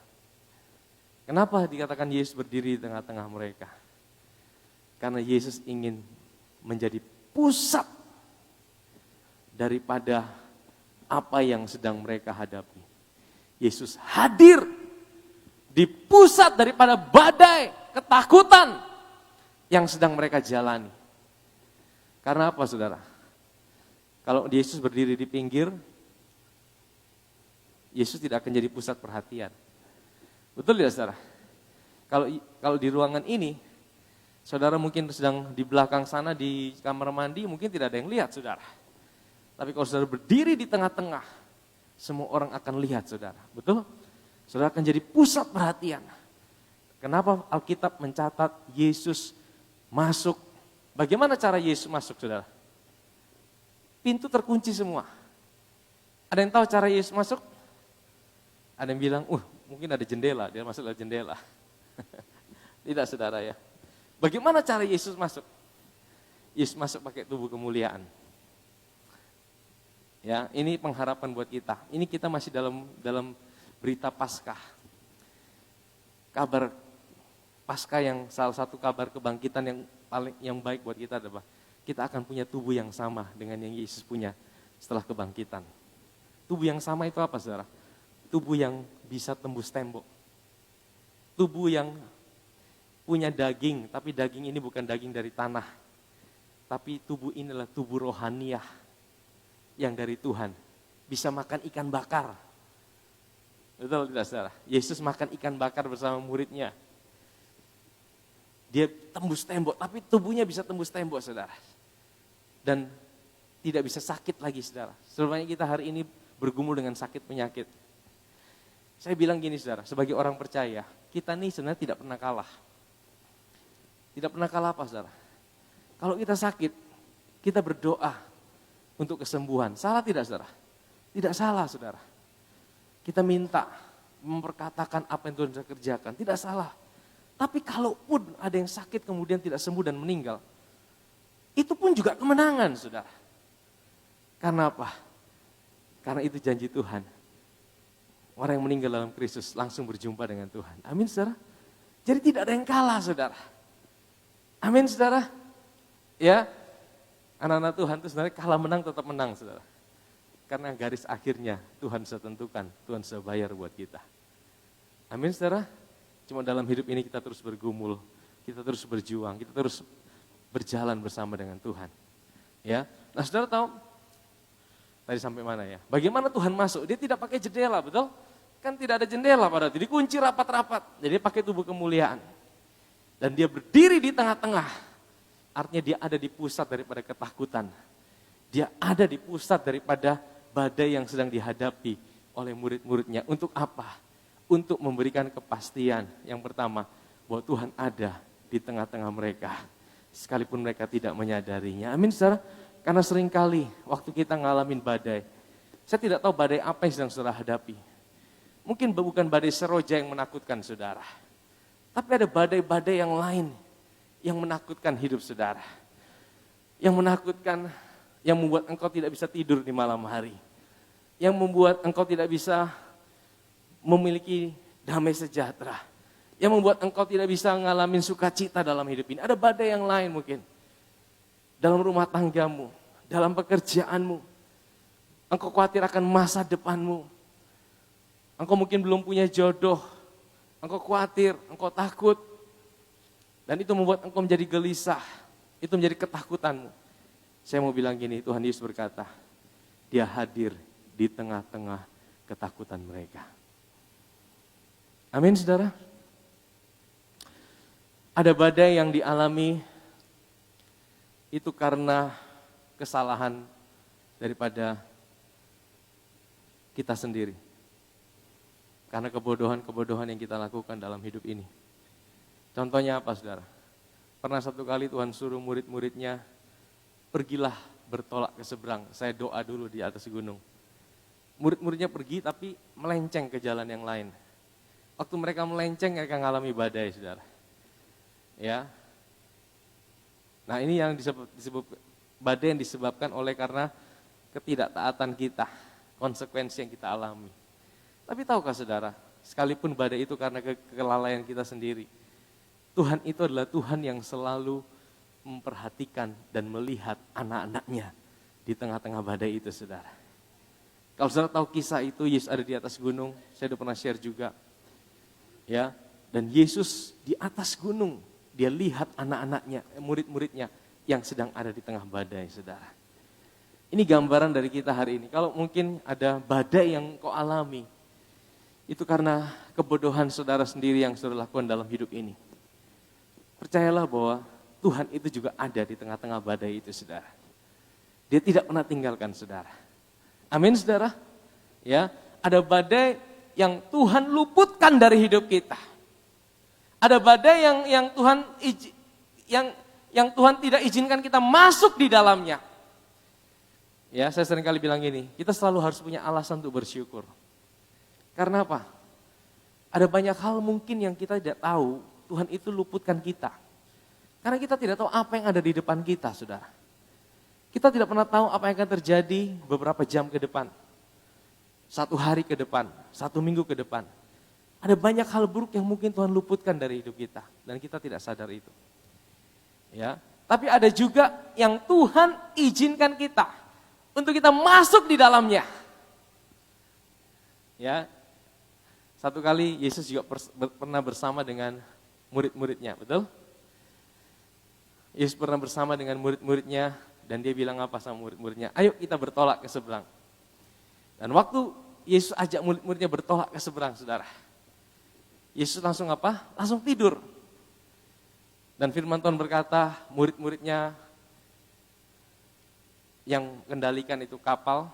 Kenapa dikatakan Yesus berdiri di tengah-tengah mereka? Karena Yesus ingin menjadi pusat daripada apa yang sedang mereka hadapi. Yesus hadir di pusat daripada badai ketakutan yang sedang mereka jalani. Karena apa, saudara? Kalau Yesus berdiri di pinggir, Yesus tidak akan jadi pusat perhatian. Betul tidak, saudara? Kalau di ruangan ini, saudara mungkin sedang di belakang sana di kamar mandi, mungkin tidak ada yang lihat, saudara. Tapi kalau saudara berdiri di tengah-tengah, semua orang akan lihat, saudara. Betul? Saudara akan jadi pusat perhatian. Kenapa Alkitab mencatat Yesus masuk? Bagaimana cara Yesus masuk, saudara? Pintu terkunci semua. Ada yang tahu cara Yesus masuk? Ada yang bilang, mungkin ada jendela, dia masuk lewat jendela. Tidak, saudara ya. Bagaimana cara Yesus masuk? Yesus masuk pakai tubuh kemuliaan. Ya, ini pengharapan buat kita. Ini kita masih dalam berita Paskah. Kabar Paskah yang salah satu kabar kebangkitan yang baik buat kita adalah kita akan punya tubuh yang sama dengan yang Yesus punya setelah kebangkitan. Tubuh yang sama itu apa, saudara? Tubuh yang bisa tembus tembok. Tubuh yang punya daging, tapi daging ini bukan daging dari tanah. Tapi tubuh ini adalah tubuh rohaniah yang dari Tuhan. Bisa makan ikan bakar. Betul tidak, saudara? Yesus makan ikan bakar bersama muridnya. Dia tembus tembok, tapi tubuhnya bisa tembus tembok, saudara. Dan tidak bisa sakit lagi, saudara. Sebenarnya kita hari ini bergumul dengan sakit penyakit. Saya bilang gini, saudara, sebagai orang percaya, kita nih sebenarnya tidak pernah kalah. Tidak pernah kalah apa, saudara? Kalau kita sakit, kita berdoa untuk kesembuhan. Salah tidak, saudara? Tidak salah, saudara. Kita minta memperkatakan apa yang Tuhan sudah kerjakan. Tidak salah. Tapi kalaupun ada yang sakit kemudian tidak sembuh dan meninggal, itu pun juga kemenangan, saudara. Karena apa? Karena itu janji Tuhan. Orang yang meninggal dalam Kristus langsung berjumpa dengan Tuhan. Amin, saudara. Jadi tidak ada yang kalah, saudara. Amin, saudara. Ya, anak-anak Tuhan itu sebenarnya kalah menang tetap menang, saudara. Karena garis akhirnya Tuhan sudah tentukan, Tuhan sudah bayar buat kita. Amin, saudara. Cuma dalam hidup ini kita terus bergumul, kita terus berjuang, kita terus berjalan bersama dengan Tuhan. Ya, nah saudara tahu tadi sampai mana ya? Bagaimana Tuhan masuk? Dia tidak pakai jendela, betul? Kan tidak ada jendela pada itu, dikunci rapat-rapat. Jadi pakai tubuh kemuliaan. Dan dia berdiri di tengah-tengah. Artinya dia ada di pusat daripada ketakutan. Dia ada di pusat daripada badai yang sedang dihadapi oleh murid-muridnya. Untuk apa? Untuk memberikan kepastian yang pertama, bahwa Tuhan ada di tengah-tengah mereka. Sekalipun mereka tidak menyadarinya. Amin, saudara. Karena seringkali waktu kita ngalamin badai, saya tidak tahu badai apa yang sedang saudara hadapi. Mungkin bukan badai seroja yang menakutkan saudara. Tapi ada badai-badai yang lain yang menakutkan hidup saudara. Yang menakutkan, yang membuat engkau tidak bisa tidur di malam hari. Yang membuat engkau tidak bisa memiliki damai sejahtera. Yang membuat engkau tidak bisa ngalamin sukacita dalam hidup ini. Ada badai yang lain mungkin. Dalam rumah tanggamu, dalam pekerjaanmu. Engkau khawatir akan masa depanmu. Engkau mungkin belum punya jodoh. Engkau khawatir, engkau takut. Dan itu membuat engkau menjadi gelisah. Itu menjadi ketakutanmu. Saya mau bilang gini, Tuhan Yesus berkata, Dia hadir di tengah-tengah ketakutan mereka. Amin, saudara. Ada badai yang dialami itu karena kesalahan daripada kita sendiri. Karena kebodohan-kebodohan yang kita lakukan dalam hidup ini. Contohnya apa, saudara? Pernah satu kali Tuhan suruh murid-muridnya, pergilah bertolak ke seberang. Saya doa dulu di atas gunung. Murid-muridnya pergi tapi melenceng ke jalan yang lain. Waktu mereka melenceng, mereka mengalami badai, saudara. Ya. Nah, ini yang disebut badai yang disebabkan oleh karena ketidaktaatan kita, konsekuensi yang kita alami. Tapi tahukah saudara, sekalipun badai itu karena kelalaian kita sendiri, Tuhan itu adalah Tuhan yang selalu memperhatikan dan melihat anak-anaknya di tengah-tengah badai itu, saudara. Kalau saudara tahu kisah itu, Yesus ada di atas gunung, saya sudah pernah share juga. Ya, dan Yesus di atas gunung, Dia lihat anak-anaknya, murid-muridnya yang sedang ada di tengah badai, saudara. Ini gambaran dari kita hari ini. Kalau mungkin ada badai yang kau alami, itu karena kebodohan saudara sendiri yang saudara lakukan dalam hidup ini. Percayalah bahwa Tuhan itu juga ada di tengah-tengah badai itu, saudara. Dia tidak pernah tinggalkan saudara. Amin, saudara. Ya, ada badai yang Tuhan luputkan dari hidup kita. Ada badai yang Tuhan tidak izinkan kita masuk di dalamnya. Ya, saya sering kali bilang gini, kita selalu harus punya alasan untuk bersyukur. Karena apa? Ada banyak hal mungkin yang kita tidak tahu, Tuhan itu luputkan kita. Karena kita tidak tahu apa yang ada di depan kita, saudara. Kita tidak pernah tahu apa yang akan terjadi beberapa jam ke depan. 1 hari ke depan, 1 minggu ke depan. Ada banyak hal buruk yang mungkin Tuhan luputkan dari hidup kita. Dan kita tidak sadar itu. Ya, tapi ada juga yang Tuhan izinkan kita untuk kita masuk di dalamnya. Ya, satu kali Yesus juga pernah bersama dengan murid-muridnya, betul? Yesus pernah bersama dengan murid-muridnya dan dia bilang apa sama murid-muridnya? Ayo kita bertolak ke seberang. Dan waktu Yesus ajak murid-muridnya bertolak ke seberang, saudara. Yesus langsung apa? Langsung tidur. Dan firman Tuhan berkata, murid-muridnya yang kendalikan itu kapal.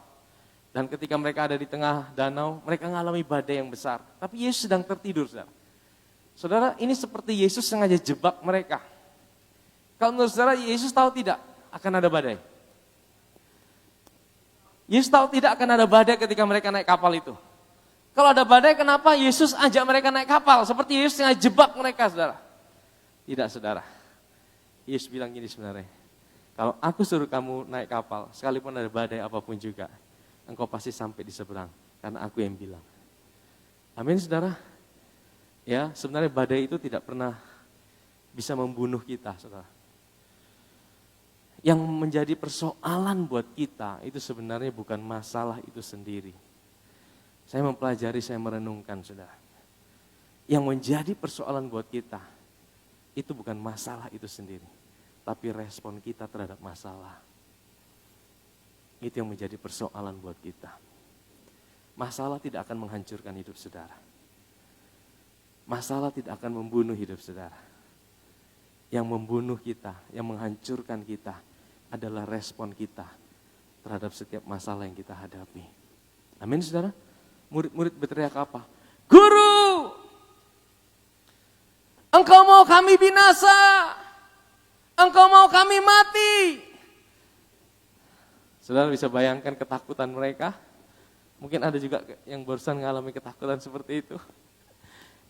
Dan ketika mereka ada di tengah danau, mereka mengalami badai yang besar. Tapi Yesus sedang tertidur, saudara. Saudara, ini seperti Yesus sengaja jebak mereka. Kalau menurut saudara, Yesus tahu tidak akan ada badai? Yesus tahu tidak akan ada badai ketika mereka naik kapal itu. Kalau ada badai, kenapa Yesus ajak mereka naik kapal? Seperti Yesus sengaja jebak mereka, saudara. Tidak, saudara. Yesus bilang gini sebenarnya. Kalau aku suruh kamu naik kapal, sekalipun ada badai apapun juga, engkau pasti sampai di seberang. Karena aku yang bilang. Amin, saudara. Ya, sebenarnya badai itu tidak pernah bisa membunuh kita, saudara. Yang menjadi persoalan buat kita, itu sebenarnya bukan masalah itu sendiri. Saya mempelajari, saya merenungkan, saudara. Yang menjadi persoalan buat kita, itu bukan masalah itu sendiri. Tapi respon kita terhadap masalah. Itu yang menjadi persoalan buat kita. Masalah tidak akan menghancurkan hidup saudara. Masalah tidak akan membunuh hidup saudara. Yang membunuh kita, yang menghancurkan kita, adalah respon kita terhadap setiap masalah yang kita hadapi. Amin, saudara? Murid-murid berteriak apa? Guru, engkau mau kami binasa, engkau mau kami mati. Saudara bisa bayangkan ketakutan mereka? Mungkin ada juga yang barusan mengalami ketakutan seperti itu.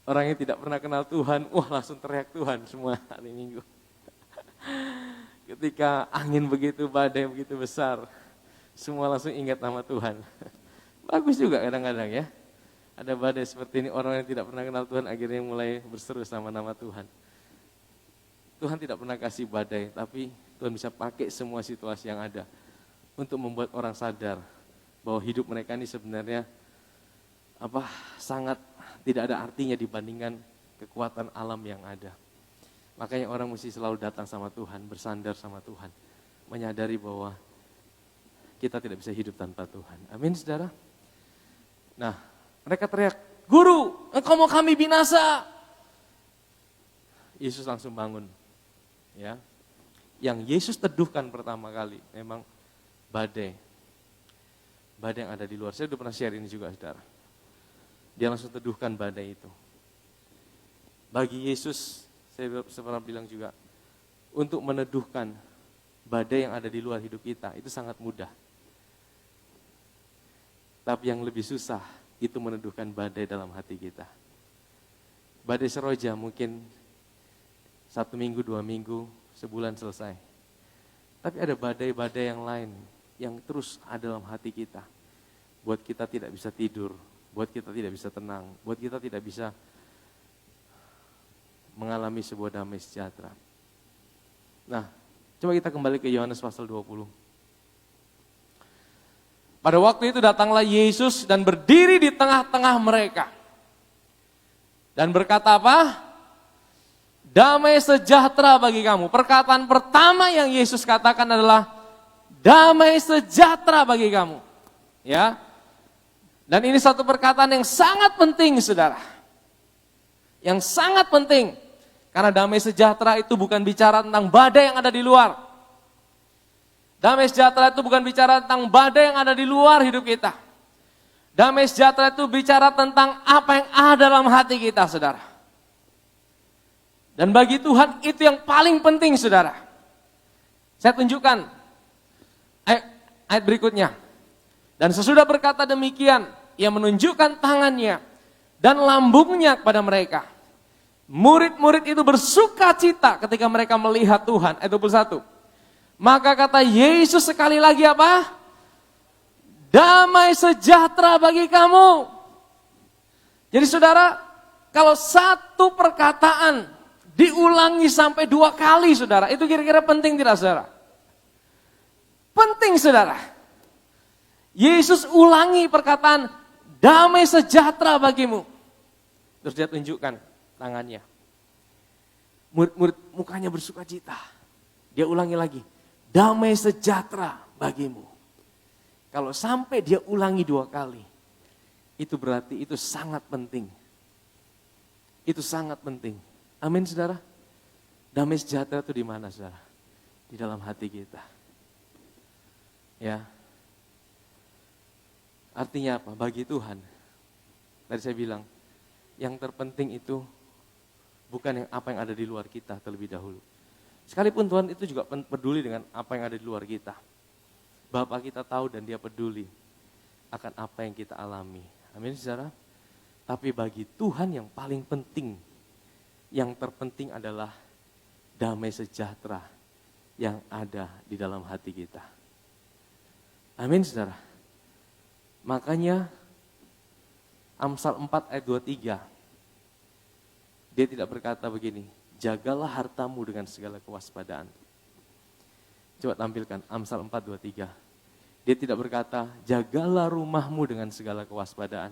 Orang yang tidak pernah kenal Tuhan, wah langsung teriak Tuhan semua hari Minggu. Ketika angin begitu, badai begitu besar, semua langsung ingat nama Tuhan. Bagus juga kadang-kadang ya. Ada badai seperti ini, orang yang tidak pernah kenal Tuhan akhirnya mulai berseru sama nama Tuhan. Tuhan tidak pernah kasih badai, tapi Tuhan bisa pakai semua situasi yang ada untuk membuat orang sadar bahwa hidup mereka ini sebenarnya sangat tidak ada artinya dibandingkan kekuatan alam yang ada. Makanya orang mesti selalu datang sama Tuhan, bersandar sama Tuhan, menyadari bahwa kita tidak bisa hidup tanpa Tuhan. Amin, saudara. Nah, mereka teriak, "Guru, engkau mau kami binasa?" Yesus langsung bangun. Ya, yang Yesus teduhkan pertama kali memang badai yang ada di luar. Saya sudah pernah share ini juga, saudara. Dia langsung teduhkan badai itu. Bagi Yesus, saya pernah bilang juga, untuk meneduhkan badai yang ada di luar hidup kita, itu sangat mudah. Tapi yang lebih susah, itu meneduhkan badai dalam hati kita. Badai seroja mungkin 1 minggu, 2 minggu, sebulan selesai. Tapi ada badai-badai yang lain, yang terus ada dalam hati kita. Buat kita tidak bisa tidur, buat kita tidak bisa tenang, buat kita tidak bisa mengalami sebuah damai sejahtera. Nah, coba kita kembali ke Yohanes pasal 20. Pada waktu itu datanglah Yesus dan berdiri di tengah-tengah mereka. Dan berkata apa? Damai sejahtera bagi kamu. Perkataan pertama yang Yesus katakan adalah damai sejahtera bagi kamu. Ya. Dan ini satu perkataan yang sangat penting, saudara. Yang sangat penting. Karena damai sejahtera itu bukan bicara tentang badai yang ada di luar. Damai sejahtera itu bukan bicara tentang badai yang ada di luar hidup kita. Damai sejahtera itu bicara tentang apa yang ada dalam hati kita, saudara. Dan bagi Tuhan itu yang paling penting, saudara. Saya tunjukkan ayat berikutnya. Dan sesudah berkata demikian, ia menunjukkan tangannya dan lambungnya kepada mereka. Murid-murid itu bersuka cita ketika mereka melihat Tuhan. Ayat 21. Maka kata Yesus sekali lagi apa? Damai sejahtera bagi kamu. Jadi saudara, kalau satu perkataan diulangi sampai 2 kali, saudara, itu kira-kira penting tidak, saudara? Penting, saudara. Yesus ulangi perkataan damai sejahtera bagimu. Terus dia tunjukkan tangannya. Murid-murid mukanya bersuka cita. Dia ulangi lagi, damai sejahtera bagimu. Kalau sampai dia ulangi 2 kali, itu berarti itu sangat penting. Itu sangat penting. Amin, saudara. Damai sejahtera itu di mana, saudara? Di dalam hati kita. Ya. Artinya apa? Bagi Tuhan. Tadi saya bilang, yang terpenting itu bukan apa yang ada di luar kita terlebih dahulu. Sekalipun Tuhan itu juga peduli dengan apa yang ada di luar kita. Bapa kita tahu dan dia peduli akan apa yang kita alami. Amin, saudara. Tapi bagi Tuhan yang paling penting, yang terpenting adalah damai sejahtera yang ada di dalam hati kita. Amin, saudara. Makanya Amsal 4 ayat 23, dia tidak berkata begini, jagalah hartamu dengan segala kewaspadaan. Coba tampilkan Amsal 4:23. Dia tidak berkata, jagalah rumahmu dengan segala kewaspadaan.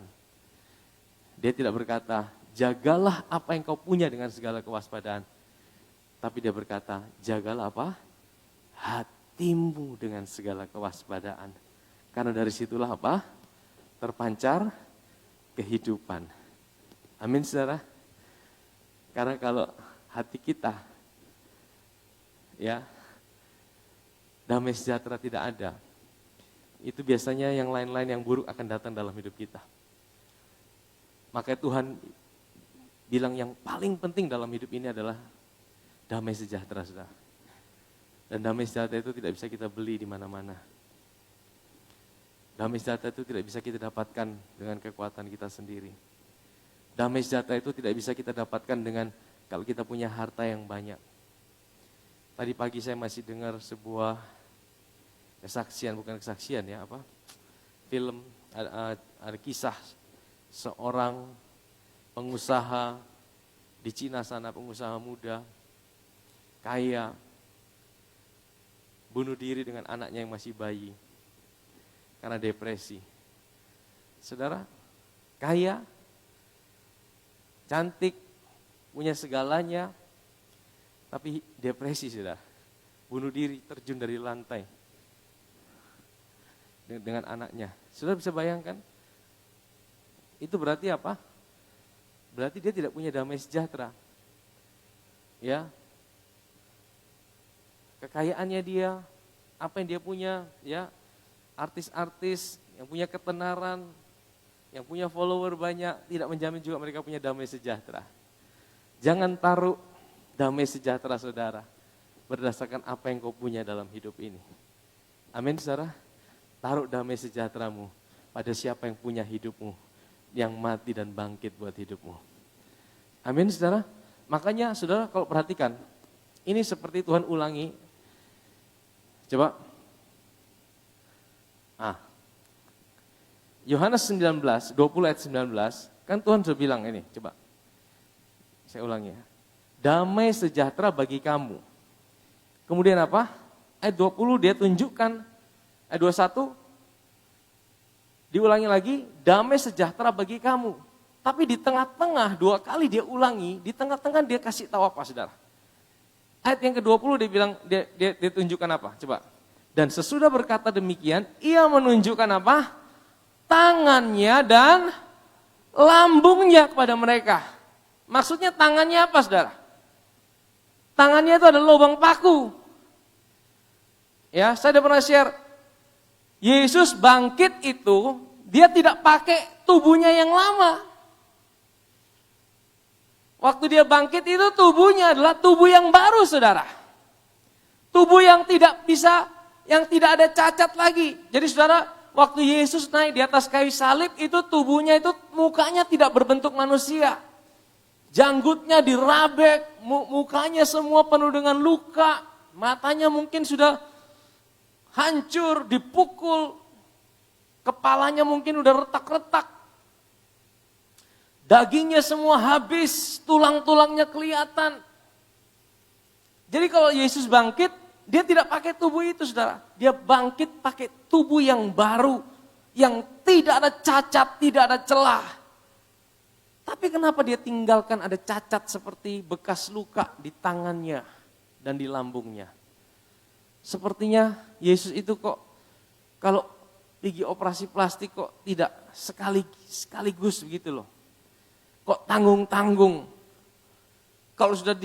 Dia tidak berkata, jagalah apa yang kau punya dengan segala kewaspadaan. Tapi dia berkata, jagalah apa? Hatimu dengan segala kewaspadaan. Karena dari situlah apa? Terpancar kehidupan. Amin, saudara. Karena kalau hati kita, ya, damai sejahtera tidak ada, itu biasanya yang lain-lain yang buruk akan datang dalam hidup kita. Makanya Tuhan bilang yang paling penting dalam hidup ini adalah damai sejahtera, saudara. Dan damai sejahtera itu tidak bisa kita beli di mana-mana. Damai sejahtera itu tidak bisa kita dapatkan dengan kekuatan kita sendiri. Damai sejahtera itu tidak bisa kita dapatkan dengan kalau kita punya harta yang banyak. Tadi pagi saya masih dengar sebuah kesaksian, bukan kesaksian ya, film, ada kisah seorang pengusaha di Cina sana, pengusaha muda, kaya, bunuh diri dengan anaknya yang masih bayi karena depresi. Saudara, kaya, cantik, punya segalanya, tapi depresi saudara. Bunuh diri, terjun dari lantai dengan anaknya. Saudara bisa bayangkan? Itu berarti apa? Berarti dia tidak punya damai sejahtera. Ya. Kekayaannya dia, apa yang dia punya, ya. Artis-artis yang punya ketenaran, yang punya follower banyak, tidak menjamin juga mereka punya damai sejahtera. Jangan taruh damai sejahtera saudara berdasarkan apa yang kau punya dalam hidup ini. Amin saudara. Taruh damai sejahteramu pada siapa yang punya hidupmu, yang mati dan bangkit buat hidupmu. Amin saudara. Makanya saudara kalau perhatikan, ini seperti Tuhan ulangi. Coba. Yohanes 19, 20 ayat 19, kan Tuhan sudah bilang ini, coba. Saya ulangi ya. Damai sejahtera bagi kamu. Kemudian apa? Ayat 20 dia tunjukkan, ayat 21, diulangi lagi, damai sejahtera bagi kamu. Tapi di tengah-tengah, 2 kali dia ulangi, di tengah-tengah dia kasih tahu apa saudara? Ayat yang ke-20 dia bilang, dia tunjukkan apa? Coba. Dan sesudah berkata demikian, ia menunjukkan apa? Tangannya dan lambungnya kepada mereka. Maksudnya tangannya apa saudara? Tangannya itu ada lubang paku. Ya, saya sudah pernah share. Yesus bangkit itu, dia tidak pakai tubuhnya yang lama. Waktu dia bangkit itu tubuhnya adalah tubuh yang baru saudara. Tubuh yang tidak bisa, yang tidak ada cacat lagi. Jadi saudara, waktu Yesus naik di atas kayu salib itu tubuhnya itu mukanya tidak berbentuk manusia. Janggutnya dirabek, mukanya semua penuh dengan luka. Matanya mungkin sudah hancur, dipukul. Kepalanya mungkin udah retak-retak. Dagingnya semua habis, tulang-tulangnya kelihatan. Jadi kalau Yesus bangkit, dia tidak pakai tubuh itu saudara. Dia bangkit pakai tubuh yang baru, yang tidak ada cacat, tidak ada celah. Tapi kenapa dia tinggalkan ada cacat seperti bekas luka di tangannya dan di lambungnya? Sepertinya Yesus itu kok kalau pergi operasi plastik kok tidak sekaligus begitu loh. Kok tanggung-tanggung. Kalau sudah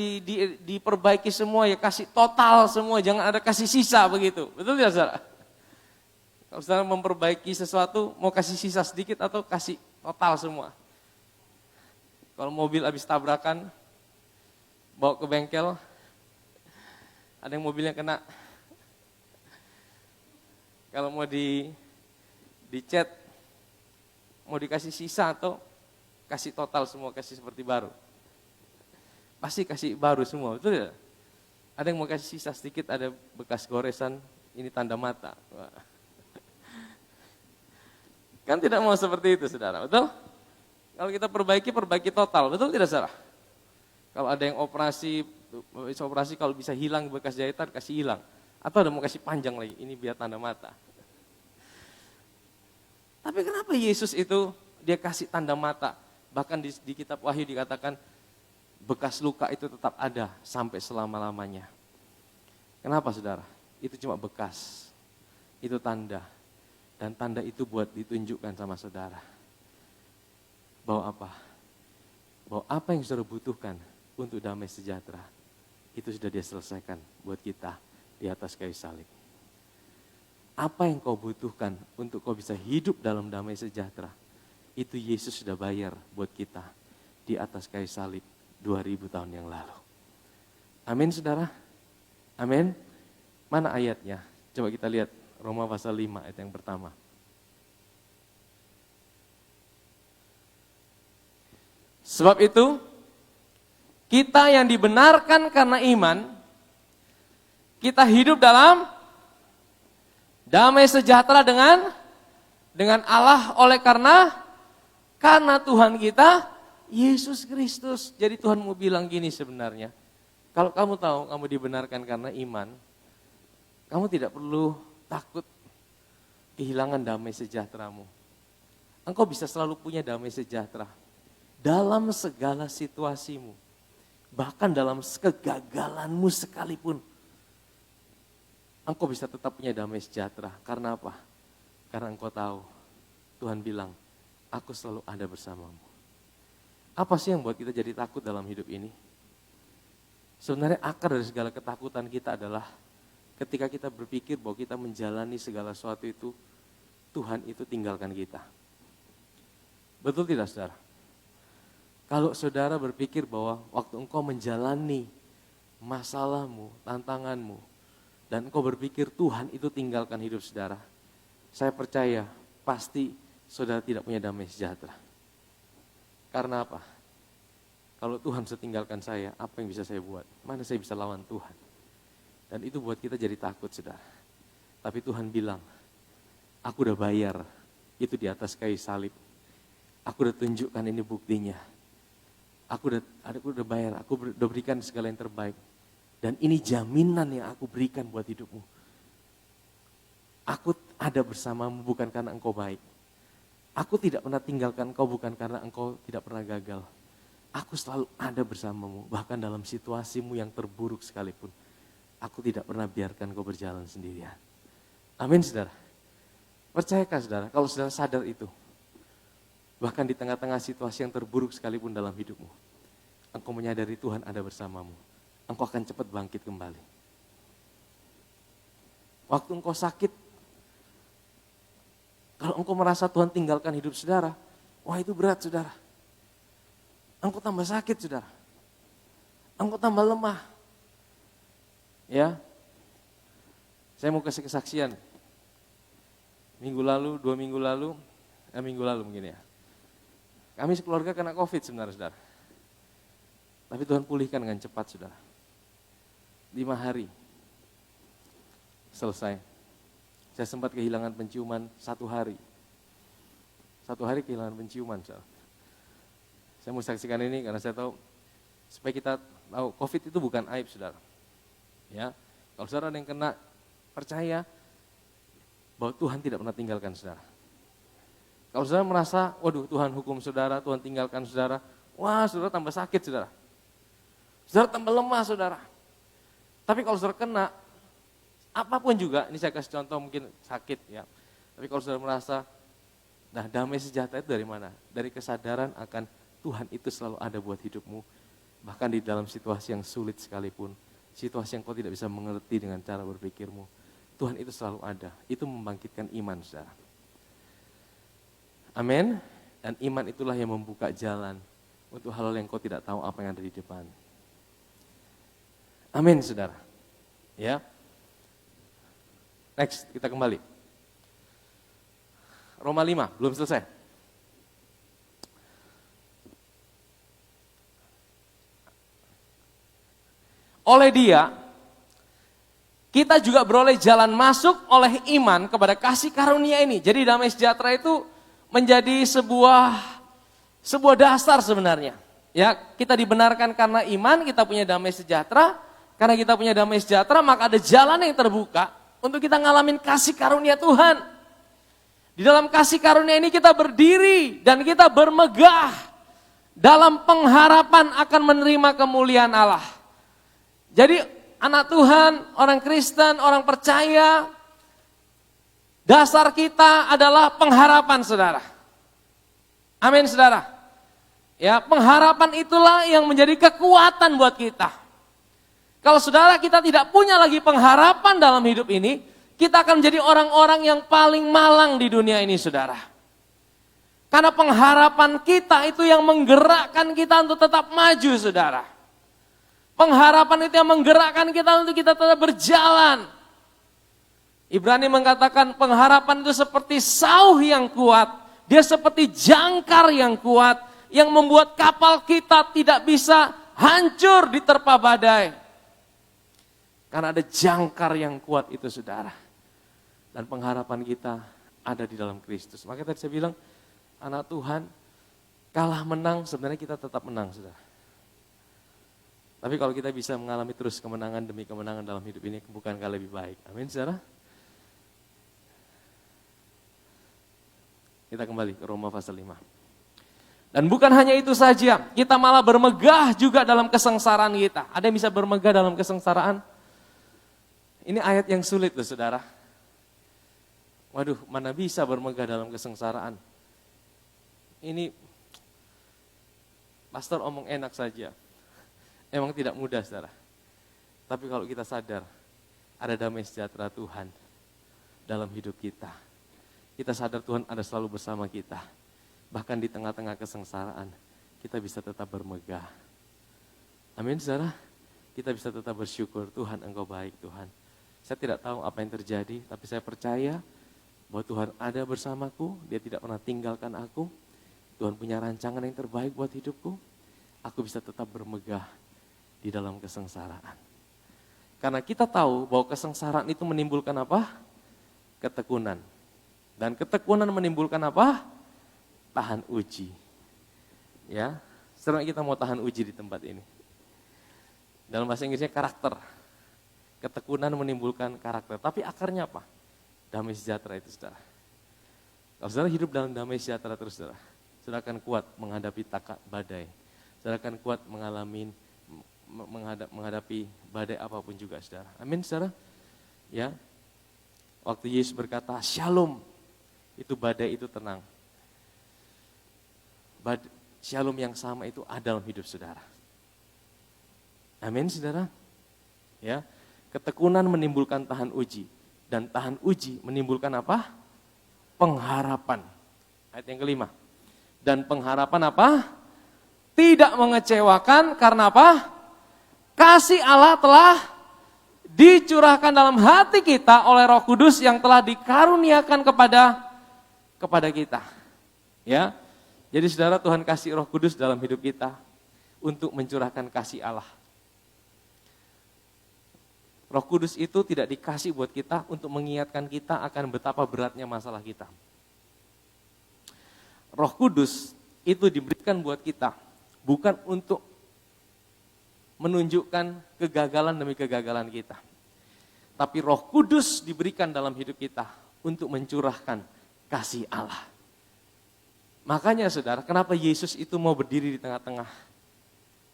diperbaiki semua ya kasih total semua, jangan ada kasih sisa begitu. Betul tidak saudara? Kalau saudara memperbaiki sesuatu mau kasih sisa sedikit atau kasih total semua. Kalau mobil habis tabrakan, bawa ke bengkel, ada yang mobilnya kena. Kalau mau dicat, mau dikasih sisa atau kasih total semua, kasih seperti baru. Pasti kasih baru semua, betul ya? Ada yang mau kasih sisa sedikit, ada bekas goresan, ini tanda mata. Wah. Kan tidak mau seperti itu saudara, betul? Kalau kita perbaiki total, betul tidak saudara? Kalau ada yang operasi kalau bisa hilang bekas jahitan, kasih hilang. Atau ada mau kasih panjang lagi, ini biar tanda mata. Tapi kenapa Yesus itu dia kasih tanda mata? Bahkan di kitab Wahyu dikatakan, bekas luka itu tetap ada sampai selama-lamanya. Kenapa saudara? Itu cuma bekas, itu tanda. Dan tanda itu buat ditunjukkan sama saudara. Bahwa apa? Bahwa apa yang saudara butuhkan untuk damai sejahtera, itu sudah dia selesaikan buat kita di atas kayu salib. Apa yang kau butuhkan untuk kau bisa hidup dalam damai sejahtera, itu Yesus sudah bayar buat kita di atas kayu salib 2000 tahun yang lalu. Amin saudara? Amin. Mana ayatnya? Coba kita lihat Roma pasal 5 ayat yang pertama. Sebab itu, kita yang dibenarkan karena iman, kita hidup dalam damai sejahtera dengan Allah oleh karena Tuhan kita Yesus Kristus. Jadi Tuhan mau bilang gini sebenarnya, kalau kamu tahu kamu dibenarkan karena iman, kamu tidak perlu takut kehilangan damai sejahteramu. Engkau bisa selalu punya damai sejahtera dalam segala situasimu. Bahkan dalam kegagalanmu sekalipun, engkau bisa tetap punya damai sejahtera. Karena apa? Karena engkau tahu, Tuhan bilang, aku selalu ada bersamamu. Apa sih yang buat kita jadi takut dalam hidup ini? Sebenarnya akar dari segala ketakutan kita adalah ketika kita berpikir bahwa kita menjalani segala sesuatu itu, Tuhan itu tinggalkan kita. Betul tidak, saudara? Kalau saudara berpikir bahwa waktu engkau menjalani masalahmu, tantanganmu, dan engkau berpikir Tuhan itu tinggalkan hidup saudara, saya percaya pasti saudara tidak punya damai sejahtera. Karena apa? Kalau Tuhan setinggalkan saya, apa yang bisa saya buat? Mana saya bisa lawan Tuhan? Dan itu buat kita jadi takut, saudara. Tapi Tuhan bilang, aku udah bayar itu di atas kayu salib. Aku udah tunjukkan ini buktinya. Aku udah bayar, aku udah berikan segala yang terbaik. Dan ini jaminan yang aku berikan buat hidupmu. Aku ada bersamamu bukan karena engkau baik. Aku tidak pernah tinggalkan engkau bukan karena engkau tidak pernah gagal. Aku selalu ada bersamamu, bahkan dalam situasimu yang terburuk sekalipun. Aku tidak pernah biarkan engkau berjalan sendirian. Amin, saudara. Percayakah saudara, kalau saudara sadar itu, bahkan di tengah-tengah situasi yang terburuk sekalipun dalam hidupmu, engkau menyadari Tuhan ada bersamamu, engkau akan cepat bangkit kembali. Waktu engkau sakit, kalau engkau merasa Tuhan tinggalkan hidup saudara, wah itu berat saudara. Engkau tambah sakit saudara, engkau tambah lemah. Ya, saya mau kasih kesaksian. Minggu lalu mungkin ya. Kami sekeluarga kena COVID sebenarnya, saudara. Tapi Tuhan pulihkan dengan cepat, saudara. 5 hari selesai. Saya sempat kehilangan penciuman 1 hari. 1 hari kehilangan penciuman, saudara. Saya mau saksikan ini karena saya tahu, supaya kita tahu COVID itu bukan aib, saudara. Ya, kalau saudara ada yang kena, percaya bahwa Tuhan tidak pernah tinggalkan saudara. Kalau saudara merasa, waduh Tuhan hukum saudara, Tuhan tinggalkan saudara, wah saudara tambah sakit saudara. Saudara tambah lemah saudara. Tapi kalau saudara kena, apapun juga, ini saya kasih contoh mungkin sakit ya. Tapi kalau saudara merasa, nah damai sejahtera itu dari mana? Dari kesadaran akan Tuhan itu selalu ada buat hidupmu. Bahkan di dalam situasi yang sulit sekalipun, situasi yang kau tidak bisa mengerti dengan cara berpikirmu, Tuhan itu selalu ada. Itu membangkitkan iman saudara. Amin. Dan iman itulah yang membuka jalan untuk hal-hal yang kau tidak tahu apa yang ada di depan. Amin, saudara. Ya. Next, kita kembali. Roma 5, belum selesai. Oleh Dia, kita juga beroleh jalan masuk oleh iman kepada kasih karunia ini. Jadi damai sejahtera itu menjadi sebuah dasar sebenarnya. Ya, kita dibenarkan karena iman, kita punya damai sejahtera. Karena kita punya damai sejahtera, maka ada jalan yang terbuka untuk kita ngalamin kasih karunia Tuhan. Di dalam kasih karunia ini kita berdiri dan kita bermegah dalam pengharapan akan menerima kemuliaan Allah. Jadi anak Tuhan, orang Kristen, orang percaya, dasar kita adalah pengharapan saudara. Amin saudara. Ya, pengharapan itulah yang menjadi kekuatan buat kita. Kalau saudara kita tidak punya lagi pengharapan dalam hidup ini, kita akan menjadi orang-orang yang paling malang di dunia ini saudara. Karena pengharapan kita itu yang menggerakkan kita untuk tetap maju saudara. Pengharapan itu yang menggerakkan kita untuk kita tetap berjalan. Ibrani mengatakan pengharapan itu seperti sauh yang kuat. Dia seperti jangkar yang kuat yang membuat kapal kita tidak bisa hancur diterpa badai. Karena ada jangkar yang kuat itu saudara. Dan pengharapan kita ada di dalam Kristus. Makanya tadi saya bilang, anak Tuhan, kalah menang sebenarnya kita tetap menang saudara. Tapi kalau kita bisa mengalami terus kemenangan demi kemenangan dalam hidup ini, bukankah lebih baik? Amin saudara. Kita kembali ke Roma pasal 5. Dan bukan hanya itu saja, kita malah bermegah juga dalam kesengsaraan kita. Ada yang bisa bermegah dalam kesengsaraan? Ini ayat yang sulit loh saudara. Waduh, mana bisa bermegah dalam kesengsaraan? Ini, pastor omong enak saja. Emang tidak mudah saudara. Tapi kalau kita sadar, ada damai sejahtera Tuhan dalam hidup kita. Kita sadar Tuhan ada selalu bersama kita. Bahkan di tengah-tengah kesengsaraan, kita bisa tetap bermegah. Amin saudara. Kita bisa tetap bersyukur, Tuhan Engkau baik Tuhan. Saya tidak tahu apa yang terjadi, tapi saya percaya bahwa Tuhan ada bersamaku, Dia tidak pernah tinggalkan aku. Tuhan punya rancangan yang terbaik buat hidupku. Aku bisa tetap bermegah di dalam kesengsaraan. Karena kita tahu bahwa kesengsaraan itu menimbulkan apa? Ketekunan. Dan ketekunan menimbulkan apa? Tahan uji. Ya, sekarang kita mau tahan uji di tempat ini. Dalam bahasa Inggrisnya karakter. Ketekunan menimbulkan karakter. Tapi akarnya apa? Damai sejahtera itu saudara. Kalau saudara hidup dalam damai sejahtera terus saudara, saudara akan kuat menghadapi badai. Saudara akan kuat menghadapi badai apapun juga saudara. Amin saudara. Ya. Waktu Yesus berkata shalom, itu badai itu tenang. Shalom yang sama itu ada dalam hidup saudara. Amin saudara. Ya. Ketekunan menimbulkan tahan uji. Dan tahan uji menimbulkan apa? Pengharapan. Ayat yang kelima. Dan pengharapan apa? Tidak mengecewakan karena apa? Kasih Allah telah dicurahkan dalam hati kita oleh Roh Kudus yang telah dikaruniakan kepada kita. Ya. Jadi saudara, Tuhan kasih Roh Kudus dalam hidup kita untuk mencurahkan kasih Allah. Roh Kudus itu tidak dikasih buat kita untuk mengingatkan kita akan betapa beratnya masalah kita. Roh Kudus itu diberikan buat kita, bukan untuk menunjukkan kegagalan demi kegagalan kita. Tapi Roh Kudus diberikan dalam hidup kita untuk mencurahkan kasih Allah. Makanya saudara, kenapa Yesus itu mau berdiri di tengah-tengah?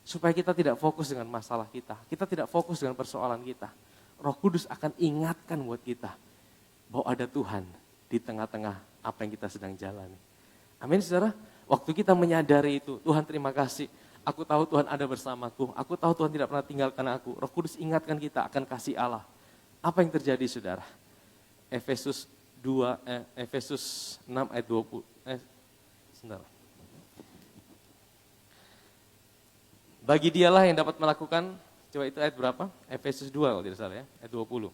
Supaya kita tidak fokus dengan masalah kita, kita tidak fokus dengan persoalan kita. Roh Kudus akan ingatkan buat kita bahwa ada Tuhan di tengah-tengah apa yang kita sedang jalani. Amin saudara. Waktu kita menyadari itu, Tuhan terima kasih. Aku tahu Tuhan ada bersamaku. Aku tahu Tuhan tidak pernah tinggalkan aku. Roh Kudus ingatkan kita akan kasih Allah. Apa yang terjadi saudara? Efesus 6 ayat 20. Sebentar. Bagi dialah yang dapat melakukan, coba itu ayat berapa? Efesus 2 kalau tidak salah ya, ayat 20.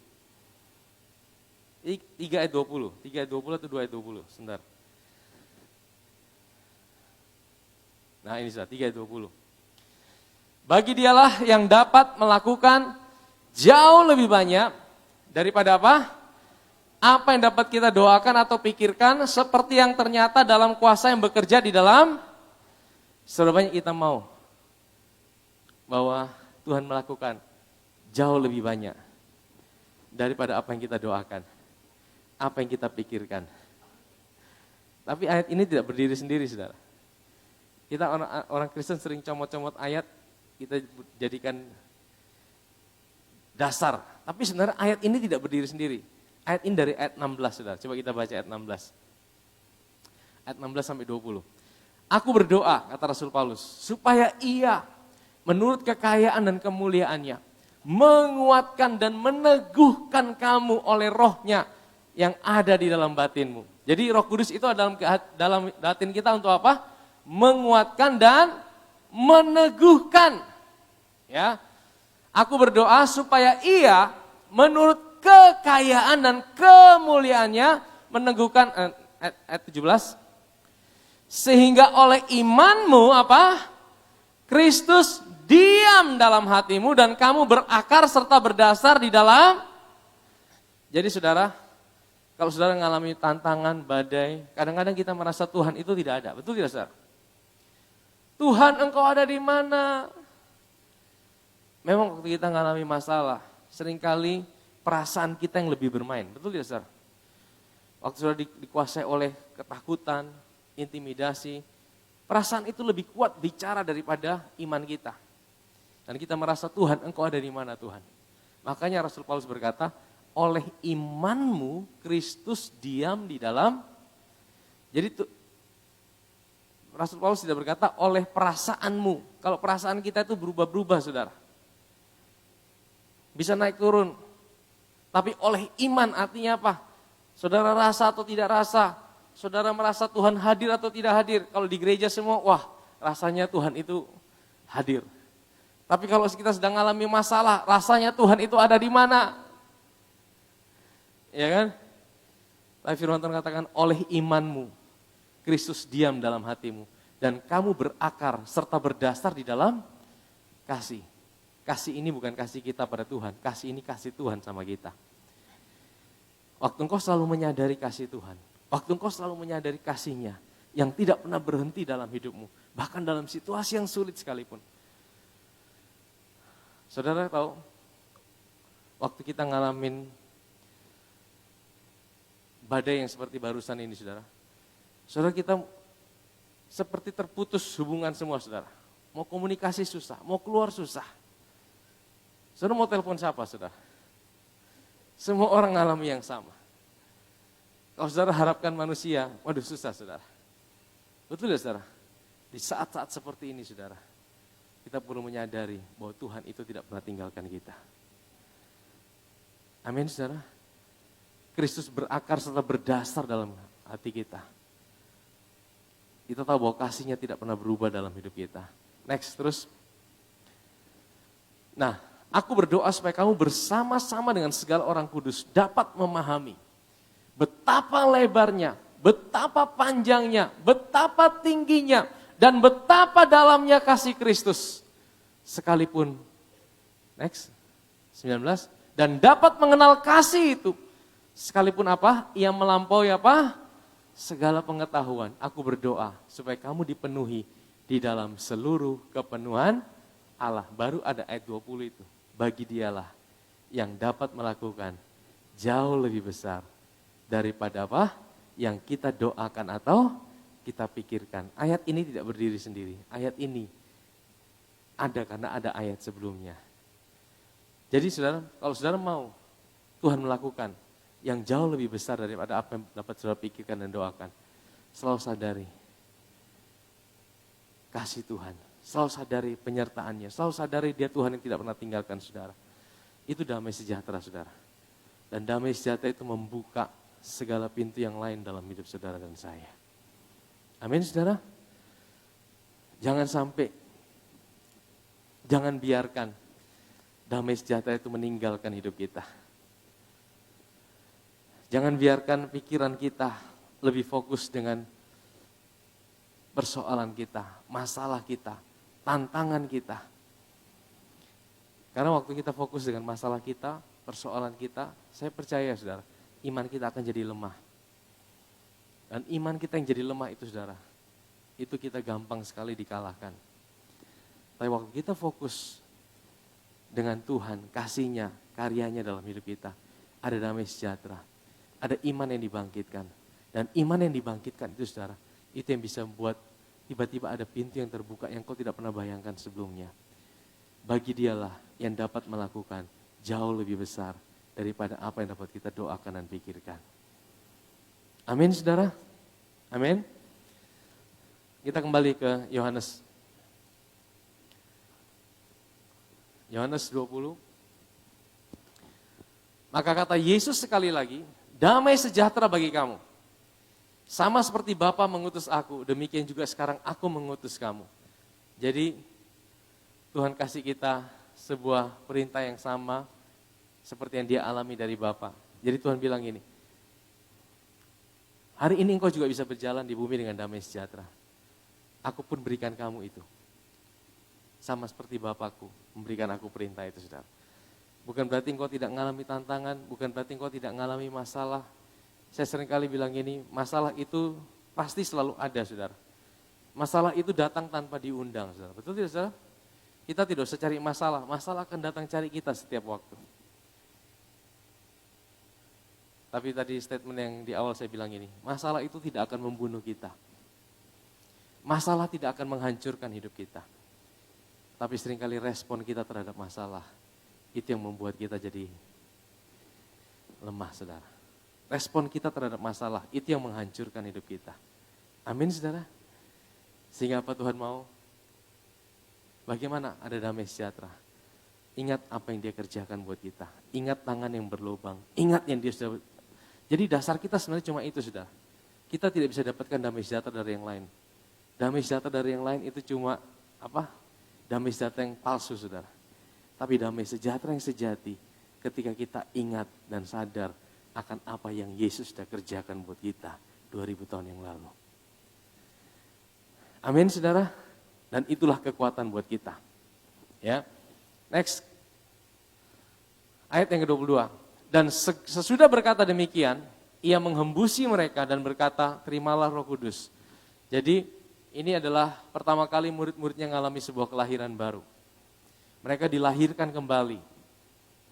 3 ayat 20, 3 ayat 20 atau 2 ayat 20, sebentar. Nah ini sudah, 3 ayat 20. Bagi dialah yang dapat melakukan jauh lebih banyak daripada apa? Apa yang dapat kita doakan atau pikirkan seperti yang ternyata dalam kuasa yang bekerja di dalam, seberapa banyak kita mau bahwa Tuhan melakukan jauh lebih banyak daripada apa yang kita doakan, apa yang kita pikirkan. Tapi ayat ini tidak berdiri sendiri, saudara. Kita orang Kristen sering comot-comot ayat, kita jadikan dasar. Tapi sebenarnya ayat ini tidak berdiri sendiri. Ayat ini dari ayat 16, saudara. Coba kita baca ayat 16. Ayat 16 sampai 20. Aku berdoa, kata Rasul Paulus, supaya ia menurut kekayaan dan kemuliaannya menguatkan dan meneguhkan kamu oleh rohnya yang ada di dalam batinmu. Jadi Roh Kudus itu dalam batin kita untuk apa? Menguatkan dan meneguhkan. Ya. Aku berdoa supaya ia menurut kekayaan dan kemuliaannya meneguhkan ayat 17. Sehingga oleh imanmu apa? Kristus diam dalam hatimu dan kamu berakar serta berdasar di dalam. Jadi saudara, kalau saudara mengalami tantangan, badai, kadang-kadang kita merasa Tuhan itu tidak ada. Betul tidak saudara? Tuhan engkau ada di mana? Memang waktu kita mengalami masalah, seringkali perasaan kita yang lebih bermain. Betul tidak saudara? Waktu saudara dikuasai oleh ketakutan, intimidasi, perasaan itu lebih kuat bicara daripada iman kita. Dan kita merasa Tuhan, engkau ada di mana Tuhan? Makanya Rasul Paulus berkata, oleh imanmu Kristus diam di dalam. Jadi Rasul Paulus tidak berkata oleh perasaanmu. Kalau perasaan kita itu berubah-berubah saudara. Bisa naik turun. Tapi oleh iman artinya apa? Saudara rasa atau tidak rasa? Saudara merasa Tuhan hadir atau tidak hadir? Kalau di gereja semua, wah rasanya Tuhan itu hadir. Tapi kalau kita sedang mengalami masalah, rasanya Tuhan itu ada di mana? Ya kan? Tapi firman Tuhan katakan, oleh imanmu, Kristus diam dalam hatimu. Dan kamu berakar serta berdasar di dalam kasih. Kasih ini bukan kasih kita pada Tuhan, kasih ini kasih Tuhan sama kita. Waktu engkau selalu menyadari kasih Tuhan, waktu engkau selalu menyadari kasih-Nya yang tidak pernah berhenti dalam hidupmu, bahkan dalam situasi yang sulit sekalipun. Saudara tahu, waktu kita ngalamin badai yang seperti barusan ini saudara, saudara kita seperti terputus hubungan semua saudara. Mau komunikasi susah, mau keluar susah. Saudara mau telepon siapa saudara? Semua orang ngalami yang sama. Kalau saudara harapkan manusia, waduh susah saudara. Betul ya saudara? Di saat-saat seperti ini saudara, kita perlu menyadari bahwa Tuhan itu tidak pernah tinggalkan kita. Amin saudara. Kristus berakar serta berdasar dalam hati kita. Kita tahu bahwa kasih-Nya tidak pernah berubah dalam hidup kita. Next terus. Nah, aku berdoa supaya kamu bersama-sama dengan segala orang kudus dapat memahami betapa lebarnya, betapa panjangnya, betapa tingginya, dan betapa dalamnya kasih Kristus. Sekalipun, next, 19, dan dapat mengenal kasih itu. Sekalipun apa? Ia melampaui apa? Segala pengetahuan. Aku berdoa supaya kamu dipenuhi di dalam seluruh kepenuhan Allah. Baru ada ayat 20 itu. Bagi Dialah yang dapat melakukan jauh lebih besar daripada apa yang kita doakan atau kita pikirkan. Ayat ini tidak berdiri sendiri. Ayat ini ada karena ada ayat sebelumnya. Jadi saudara, kalau saudara mau Tuhan melakukan yang jauh lebih besar daripada apa yang dapat saudara pikirkan dan doakan, selalu sadari kasih Tuhan, selalu sadari penyertaannya, selalu sadari Dia Tuhan yang tidak pernah tinggalkan saudara. Itu damai sejahtera saudara. Dan damai sejahtera itu membuka segala pintu yang lain dalam hidup saudara dan saya. Amin saudara. Jangan biarkan damai sejahtera itu meninggalkan hidup kita. Jangan biarkan pikiran kita lebih fokus dengan persoalan kita, masalah kita, tantangan kita. Karena waktu kita fokus dengan masalah kita, persoalan kita, saya percaya saudara, iman kita akan jadi lemah. Dan iman kita yang jadi lemah itu saudara, itu kita gampang sekali dikalahkan. Tapi waktu kita fokus dengan Tuhan, kasih-Nya, karyanya dalam hidup kita, ada damai sejahtera, ada iman yang dibangkitkan. Dan iman yang dibangkitkan itu saudara, itu yang bisa membuat tiba-tiba ada pintu yang terbuka yang kau tidak pernah bayangkan sebelumnya. Bagi Dialah yang dapat melakukan jauh lebih besar daripada apa yang dapat kita doakan dan pikirkan. Amin saudara? Amin? Kita kembali ke Yohanes. Yohanes 20. Maka kata Yesus sekali lagi, damai sejahtera bagi kamu. Sama seperti Bapa mengutus aku, demikian juga sekarang aku mengutus kamu. Jadi Tuhan kasih kita sebuah perintah yang sama seperti yang Dia alami dari Bapa. Jadi Tuhan bilang gini, hari ini engkau juga bisa berjalan di bumi dengan damai sejahtera. aku pun berikan kamu itu. Sama seperti Bapakku memberikan aku perintah itu, saudara. Bukan berarti engkau tidak mengalami tantangan, bukan berarti engkau tidak mengalami masalah. Saya seringkali bilang gini, masalah itu pasti selalu ada, saudara. Masalah itu datang tanpa diundang, saudara. Betul tidak, saudara? Kita tidak usah cari masalah, masalah akan datang cari kita setiap waktu. Tapi tadi statement yang di awal saya bilang ini, masalah itu tidak akan membunuh kita. Masalah tidak akan menghancurkan hidup kita. Tapi seringkali respon kita terhadap masalah, itu yang membuat kita jadi lemah, saudara. Respon kita terhadap masalah, itu yang menghancurkan hidup kita. Amin, saudara. Sehingga apa Tuhan mau? Bagaimana ada damai sejahtera? Ingat apa yang dia kerjakan buat kita. Ingat tangan yang berlubang. Ingat yang dia sudah. Jadi dasar kita sebenarnya cuma itu, saudara. Kita tidak bisa dapatkan damai sejahtera dari yang lain. Damai sejahtera dari yang lain itu cuma apa? Damai sejahtera yang palsu, saudara. Tapi damai sejahtera yang sejati ketika kita ingat dan sadar akan apa yang Yesus sudah kerjakan buat kita 2000 tahun yang lalu. Amin, saudara. Dan itulah kekuatan buat kita. Ya. Next. Ayat yang ke-22. Dan sesudah berkata demikian, ia menghembusi mereka dan berkata, terimalah Roh Kudus. Jadi ini adalah pertama kali murid-muridnya mengalami sebuah kelahiran baru. Mereka dilahirkan kembali.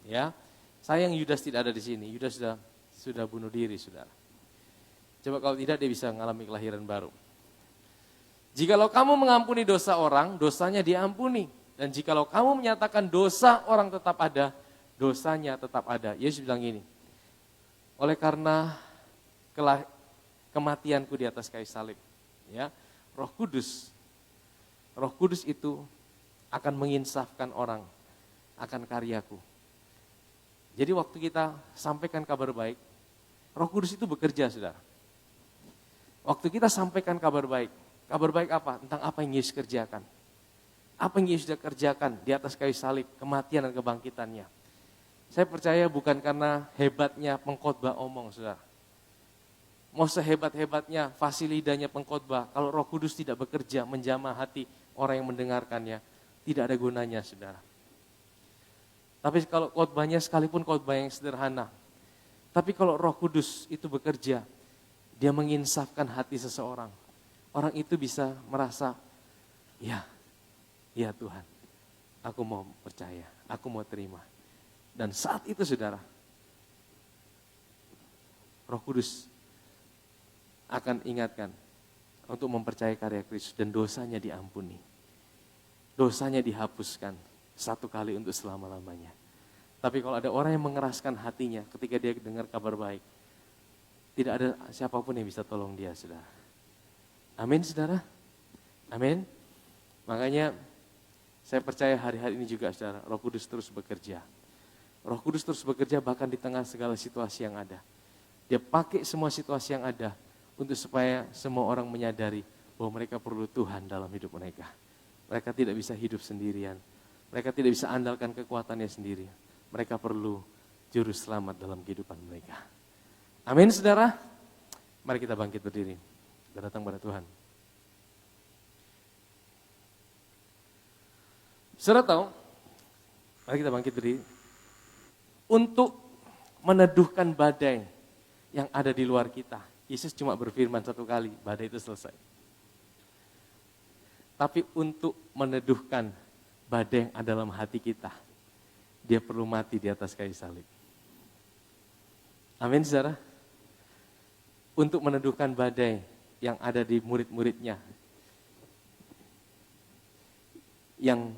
Ya. Sayang Yudas tidak ada di sini. Yudas sudah bunuh diri, saudara. Coba kalau tidak dia bisa mengalami kelahiran baru. Jikalau kamu mengampuni dosa orang, dosanya diampuni. Dan jikalau kamu menyatakan dosa orang tetap ada, dosanya tetap ada. Yesus bilang gini, oleh karena kematianku di atas kayu salib, ya, Roh Kudus itu akan menginsafkan orang akan karyaku. Jadi waktu kita sampaikan kabar baik, Roh Kudus itu bekerja, saudara. Waktu kita sampaikan kabar baik apa? Tentang apa yang Yesus kerjakan. Apa yang Yesus sudah kerjakan di atas kayu salib, kematian dan kebangkitannya. Saya percaya bukan karena hebatnya pengkhotbah omong, saudara. Mau sehebat-hebatnya fasilidanya pengkhotbah, kalau Roh Kudus tidak bekerja menjamah hati orang yang mendengarkannya, tidak ada gunanya, saudara. Tapi kalau khotbahnya sekalipun khotbah yang sederhana, tapi kalau Roh Kudus itu bekerja, dia menginsafkan hati seseorang. Orang itu bisa merasa, ya Tuhan, aku mau percaya, aku mau terima. Dan saat itu, saudara, Roh Kudus akan ingatkan untuk mempercayai karya Kristus dan dosanya diampuni. Dosanya dihapuskan satu kali untuk selama-lamanya. Tapi kalau ada orang yang mengeraskan hatinya ketika dia dengar kabar baik, tidak ada siapapun yang bisa tolong dia, saudara. Amin, saudara. Amin. Makanya saya percaya hari-hari ini juga, saudara, Roh Kudus terus bekerja. Roh Kudus terus bekerja bahkan di tengah segala situasi yang ada. Dia pakai semua situasi yang ada untuk supaya semua orang menyadari bahwa mereka perlu Tuhan dalam hidup mereka. Mereka tidak bisa hidup sendirian. Mereka tidak bisa andalkan kekuatannya sendiri. Mereka perlu juru selamat dalam kehidupan mereka. Amin, saudara. Mari kita bangkit berdiri. Kita datang pada Tuhan. Saudara tahu, mari kita bangkit berdiri. Untuk meneduhkan badai yang ada di luar kita. Yesus cuma berfirman satu kali, badai itu selesai. Tapi untuk meneduhkan badai yang ada dalam hati kita, dia perlu mati di atas kayu salib. Amin, saudara. Untuk meneduhkan badai yang ada di murid-muridnya, yang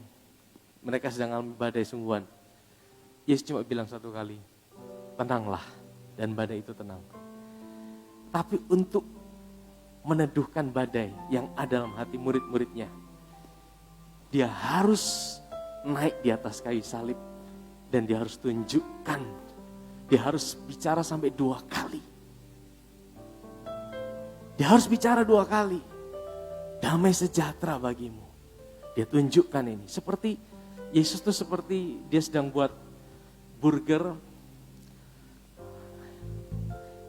mereka sedang mengalami badai sungguhan. Yesus cuma bilang satu kali, tenanglah, dan badai itu tenang. Tapi untuk meneduhkan badai yang ada dalam hati murid-muridnya, dia harus naik di atas kayu salib dan dia harus tunjukkan, dia harus bicara sampai 2 kali. Dia harus bicara 2 kali. Damai sejahtera bagimu. Dia tunjukkan ini. Seperti Yesus tuh seperti dia sedang buat burger.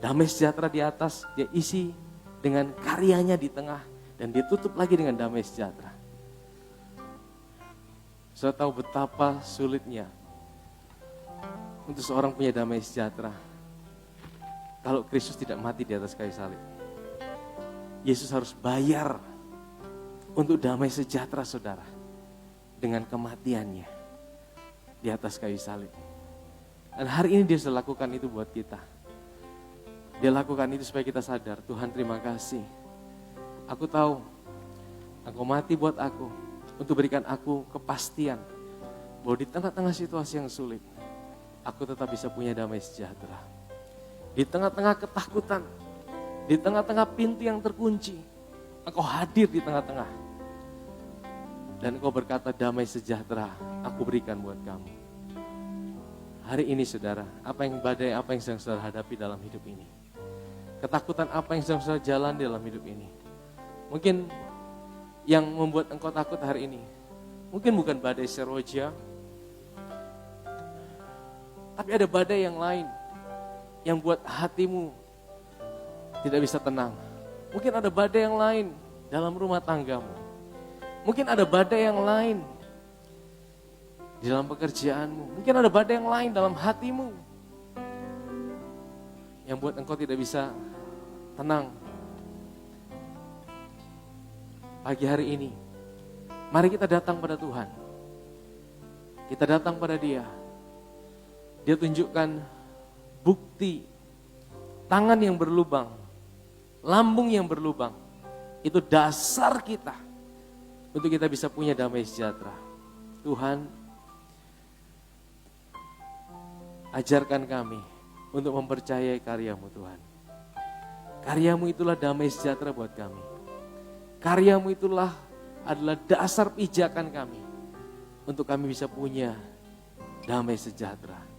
Damai sejahtera di atas, dia isi dengan karyanya di tengah. Dan ditutup lagi dengan damai sejahtera. Saya tahu betapa sulitnya untuk seorang punya damai sejahtera kalau Kristus tidak mati di atas kayu salib. Yesus harus bayar untuk damai sejahtera saudara dengan kematiannya di atas kayu salib. Dan hari ini dia sudah lakukan itu buat kita. Dia lakukan itu supaya kita sadar, Tuhan terima kasih. Aku tahu Engkau mati buat aku untuk berikan aku kepastian bahwa di tengah-tengah situasi yang sulit, aku tetap bisa punya damai sejahtera. Di tengah-tengah ketakutan, di tengah-tengah pintu yang terkunci, Engkau hadir di tengah-tengah. Dan Engkau berkata, damai sejahtera aku berikan buat kamu. Hari ini saudara, apa yang sedang saudara hadapi dalam hidup ini? Ketakutan apa yang sedang saudara jalan dalam hidup ini? Mungkin yang membuat engkau takut hari ini, mungkin bukan badai seroja, tapi ada badai yang lain yang buat hatimu tidak bisa tenang. Mungkin ada badai yang lain dalam rumah tanggamu. Mungkin ada badai yang lain di dalam pekerjaanmu. Mungkin ada badai yang lain dalam hatimu yang buat engkau tidak bisa tenang. Pagi hari ini, mari kita datang pada Tuhan. Kita datang pada Dia. Dia tunjukkan bukti tangan yang berlubang, lambung yang berlubang. Itu dasar kita untuk kita bisa punya damai sejahtera. Tuhan, ajarkan kami untuk mempercayai karya-Mu Tuhan. Karya-Mu itulah damai sejahtera buat kami. Karya-Mu itulah adalah dasar pijakan kami untuk kami bisa punya damai sejahtera.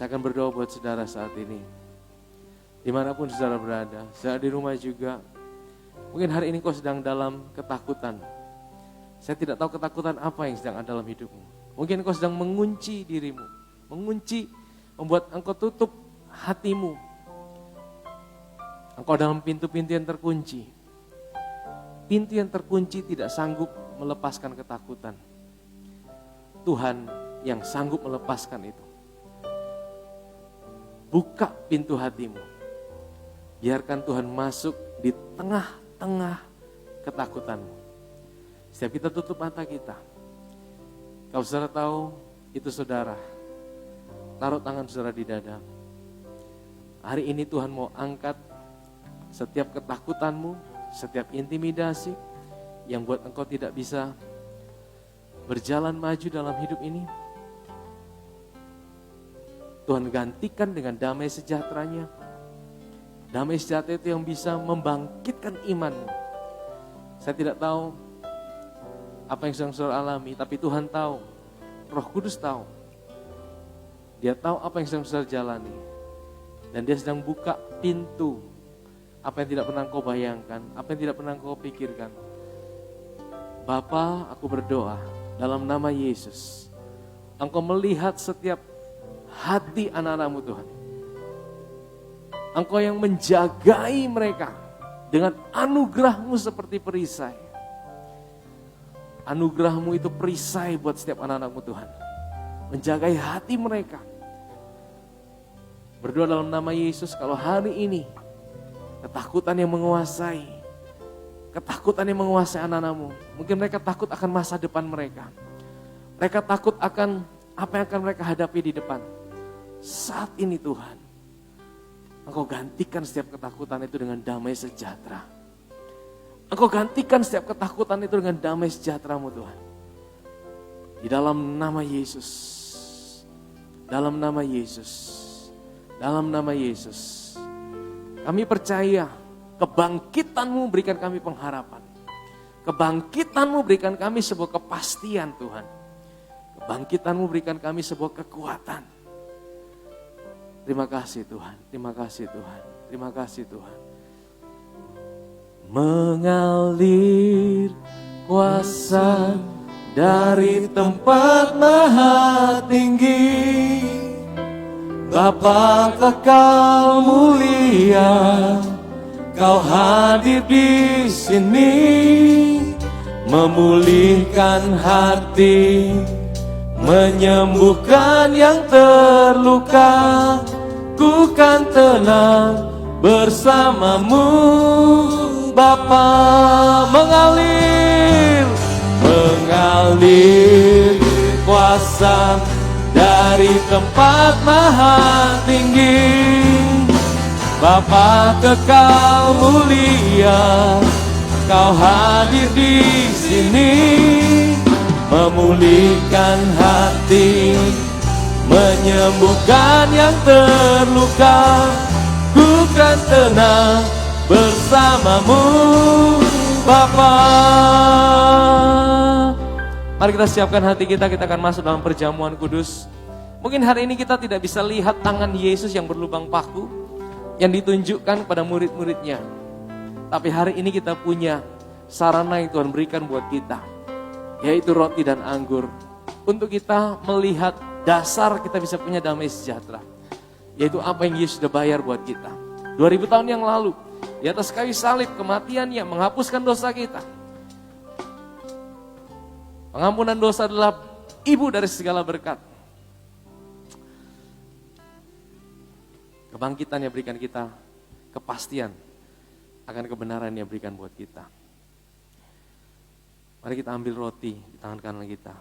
Saya akan berdoa buat saudara saat ini. Dimanapun saudara berada, saudara di rumah juga. Mungkin hari ini kau sedang dalam ketakutan. Saya tidak tahu ketakutan apa yang sedang ada dalam hidupmu. Mungkin kau sedang mengunci dirimu. Mengunci, membuat engkau tutup hatimu. Engkau dalam pintu-pintu yang terkunci. Pintu yang terkunci tidak sanggup melepaskan ketakutan. Tuhan yang sanggup melepaskan itu. Buka pintu hatimu. Biarkan Tuhan masuk di tengah-tengah ketakutanmu. Setiap kita tutup mata kita. Kalau saudara tahu, itu saudara. Taruh tangan saudara di dada. Hari ini Tuhan mau angkat setiap ketakutanmu, setiap intimidasi yang buat engkau tidak bisa berjalan maju dalam hidup ini. Tuhan gantikan dengan damai sejahteranya. Damai sejahtera itu yang bisa membangkitkan imanmu. Saya tidak tahu apa yang sedang saudara alami, tapi Tuhan tahu, Roh Kudus tahu. Dia tahu apa yang sedang saudara jalani. Dan Dia sedang buka pintu apa yang tidak pernah kau bayangkan, apa yang tidak pernah kau pikirkan. Bapa, aku berdoa dalam nama Yesus. Engkau melihat setiap hati anak-anak-Mu Tuhan. Engkau yang menjagai mereka dengan anugerah-Mu seperti perisai. Anugerah-Mu itu perisai buat setiap anak-anak-Mu Tuhan. Menjagai hati mereka. Berdoa dalam nama Yesus, kalau hari ini ketakutan yang menguasai anak-anak-Mu. Mungkin mereka takut akan masa depan mereka. Mereka takut akan apa yang akan mereka hadapi di depan. Saat ini Tuhan, Engkau gantikan setiap ketakutan itu dengan damai sejahtera. Engkau gantikan setiap ketakutan itu dengan damai sejahtera-Mu Tuhan. Di dalam nama Yesus. Dalam nama Yesus. Dalam nama Yesus. Kami percaya kebangkitan-Mu berikan kami pengharapan. Kebangkitan-Mu berikan kami sebuah kepastian Tuhan. Kebangkitan-Mu berikan kami sebuah kekuatan. Terima kasih Tuhan, terima kasih Tuhan, terima kasih Tuhan. Mengalir kuasa dari tempat maha tinggi, Bapa kekal mulia, Kau hadir di sini, memulihkan hati, menyembuhkan yang terluka. Ku kan tenang bersamamu, Bapa. Mengalir kuasa dari tempat maha tinggi. Bapa kekal mulia, Kau hadir di sini, memulihkan hati, menyembuhkan yang terluka. Ku kan tenang bersamamu, Bapa. Mari kita siapkan hati kita akan masuk dalam perjamuan kudus. Mungkin hari ini kita tidak bisa lihat tangan Yesus yang berlubang paku yang ditunjukkan kepada murid-muridnya. Tapi hari ini kita punya sarana yang Tuhan berikan buat kita, yaitu roti dan anggur. Untuk kita melihat dasar kita bisa punya damai sejahtera, yaitu apa yang Yesus sudah bayar buat kita 2000 tahun yang lalu. Di atas kayu salib, kematiannya menghapuskan dosa kita. Pengampunan dosa adalah ibu dari segala berkat. Kebangkitan yang berikan kita kepastian akan kebenaran yang berikan buat kita. Mari kita ambil roti di tangan kanan kita.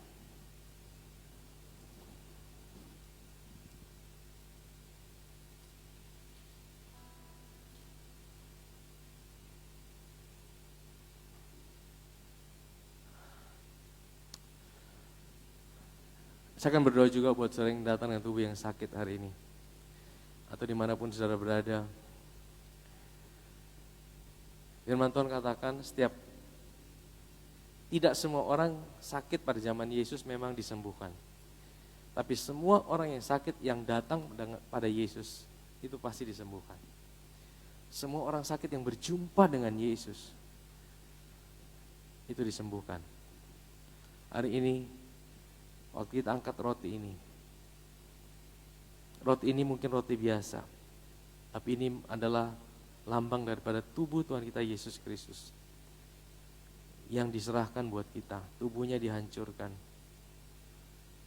Saya akan berdoa juga buat saudara yang datang dengan tubuh yang sakit hari ini, atau dimanapun saudara berada. Firman Tuhan katakan tidak semua orang sakit pada zaman Yesus memang disembuhkan. Tapi semua orang yang sakit yang datang pada Yesus itu pasti disembuhkan. Semua orang sakit yang berjumpa dengan Yesus itu disembuhkan. Hari ini waktu kita angkat roti ini mungkin roti biasa, tapi ini adalah lambang daripada tubuh Tuhan kita Yesus Kristus yang diserahkan buat kita. Tubuhnya dihancurkan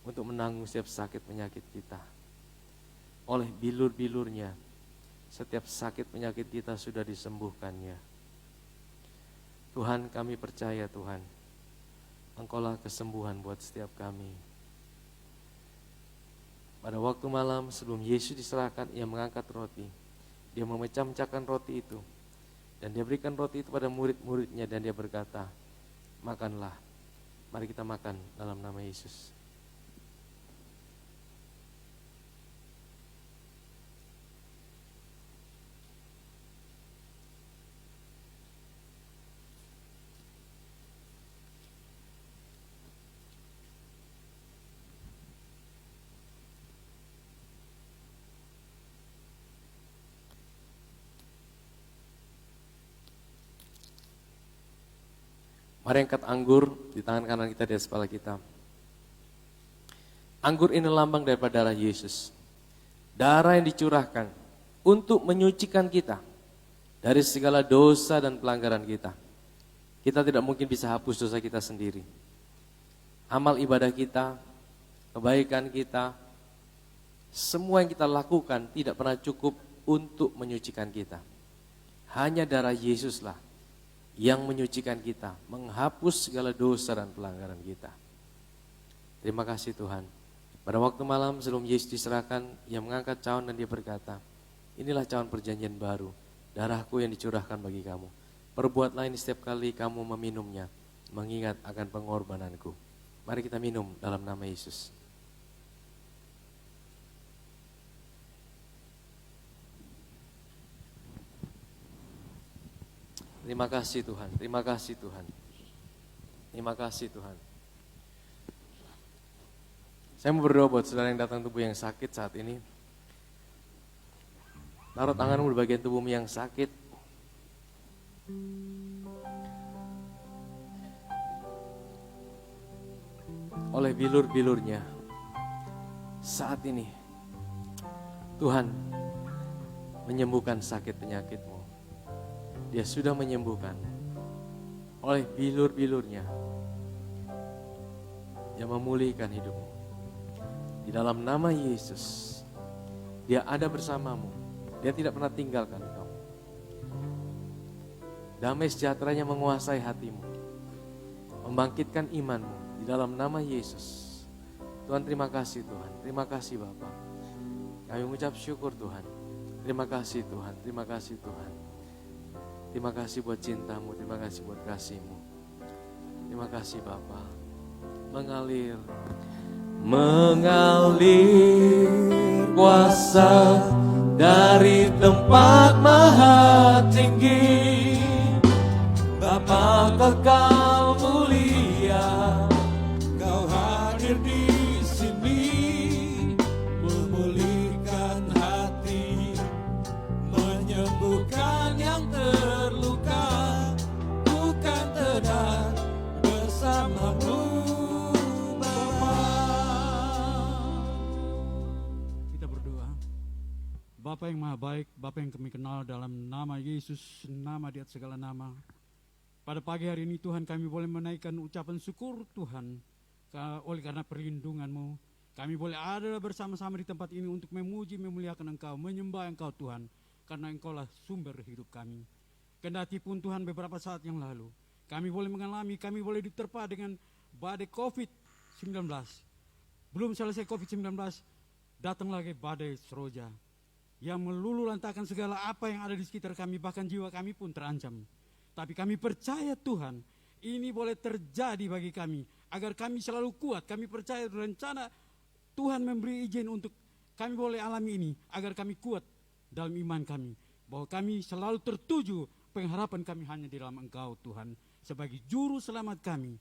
untuk menanggung setiap sakit penyakit kita. Oleh bilur-bilurnya setiap sakit penyakit kita sudah disembuhkannya. Tuhan, kami percaya Tuhan, Engkaulah kesembuhan buat setiap kami. Pada waktu malam sebelum Yesus diserahkan, ia mengangkat roti. Dia memecah-mecahkan roti itu. Dan dia berikan roti itu pada murid-muridnya dan dia berkata, makanlah. Mari kita makan dalam nama Yesus. Mari angkat anggur di tangan kanan kita di atas kepala kita. Anggur ini lambang daripada darah Yesus. Darah yang dicurahkan untuk menyucikan kita dari segala dosa dan pelanggaran kita. Kita tidak mungkin bisa hapus dosa kita sendiri. Amal ibadah kita, kebaikan kita, semua yang kita lakukan tidak pernah cukup untuk menyucikan kita. Hanya darah Yesuslah yang menyucikan kita, menghapus segala dosa dan pelanggaran kita. Terima kasih Tuhan. Pada waktu malam sebelum Yesus diserahkan, ia mengangkat cawan dan dia berkata, inilah cawan perjanjian baru, darahku yang dicurahkan bagi kamu. Perbuatlah ini setiap kali kamu meminumnya, mengingat akan pengorbananku. Mari kita minum dalam nama Yesus. Terima kasih Tuhan, terima kasih Tuhan. Terima kasih Tuhan. Saya mau berdoa buat saudara yang datang tubuh yang sakit saat ini. Taruh tanganmu di bagian tubuhmu yang sakit. Oleh bilur-bilurnya saat ini Tuhan menyembuhkan sakit penyakitmu. Dia sudah menyembuhkan oleh bilur-bilurnya. Dia memulihkan hidupmu. Di dalam nama Yesus, Dia ada bersamamu. Dia tidak pernah tinggalkan engkau. Damai sejahteranya menguasai hatimu, membangkitkan imanmu di dalam nama Yesus. Tuhan, terima kasih Tuhan. Terima kasih Bapa. Kami mengucap syukur Tuhan. Terima kasih Tuhan. Terima kasih Tuhan. Terima kasih buat cintamu. Terima kasih buat kasihmu. Terima kasih Bapa. Mengalir kuasa dari tempat maha tinggi. Bapa kekal mulia, Kau hadir di sini, memulihkan hati, menyembuhkan yang terluka. Bukan tenang bersamamu Bapa. Kita berdoa. Bapa yang maha baik, Bapa yang kami kenal dalam nama Yesus, nama di atas segala nama. Pada pagi hari ini Tuhan, kami boleh menaikkan ucapan syukur Tuhan, oleh karena perlindungan-Mu. Kami boleh ada bersama-sama di tempat ini untuk memuji, memuliakan Engkau, menyembah Engkau Tuhan, karena Engkaulah sumber hidup kami. Kendati pun Tuhan beberapa saat yang lalu, kami boleh diterpa dengan badai COVID-19. Belum selesai COVID-19, datang lagi badai seroja yang meluluh lantakan segala apa yang ada di sekitar kami, bahkan jiwa kami pun terancam. Tapi kami percaya Tuhan, ini boleh terjadi bagi kami, agar kami selalu kuat. Kami percaya rencana Tuhan memberi izin untuk kami boleh alami ini, agar kami kuat dalam iman kami. Bahwa kami selalu tertuju, pengharapan kami hanya di dalam Engkau Tuhan, sebagai juru selamat kami.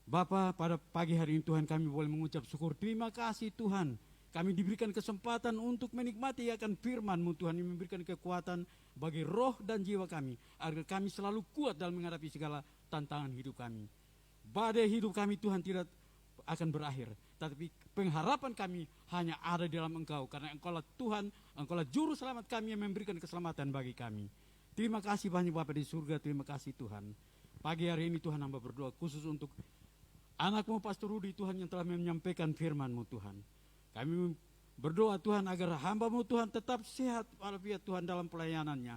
Bapa, pada pagi hari ini Tuhan, kami boleh mengucap syukur. Terima kasih Tuhan, kami diberikan kesempatan untuk menikmati akan firman-Mu Tuhan, yang memberikan kekuatan bagi roh dan jiwa kami, agar kami selalu kuat dalam menghadapi segala tantangan hidup kami. Badai hidup kami Tuhan tidak akan berakhir, tetapi pengharapan kami hanya ada di dalam Engkau, karena Engkaulah Tuhan, Engkaulah juru selamat kami yang memberikan keselamatan bagi kami. Terima kasih banyak Bapa di surga, terima kasih Tuhan. Pagi hari ini Tuhan, hamba berdoa khusus untuk anak-Mu Pastor Rudi Tuhan, yang telah menyampaikan firman-Mu Tuhan. Kami berdoa Tuhan agar hamba-Mu Tuhan tetap sehat walafiat Tuhan dalam pelayanannya,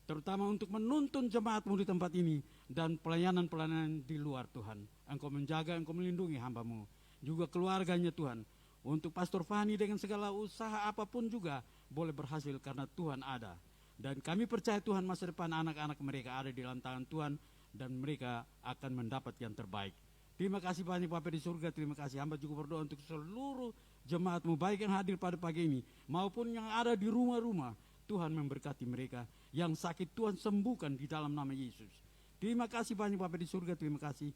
terutama untuk menuntun jemaat-Mu di tempat ini dan pelayanan-pelayanan di luar Tuhan. Engkau menjaga, Engkau melindungi hamba-Mu, juga keluarganya Tuhan. Untuk Pastor Fani dengan segala usaha apapun juga boleh berhasil karena Tuhan ada. Dan kami percaya Tuhan, masa depan anak-anak mereka ada di dalam tangan Tuhan, dan mereka akan mendapat yang terbaik. Terima kasih banyak Bapa di surga, terima kasih. Hamba juga berdoa untuk seluruh jemaat-Mu, baik yang hadir pada pagi ini maupun yang ada di rumah-rumah. Tuhan memberkati mereka, yang sakit Tuhan sembuhkan di dalam nama Yesus. Terima kasih banyak Bapa di surga, terima kasih.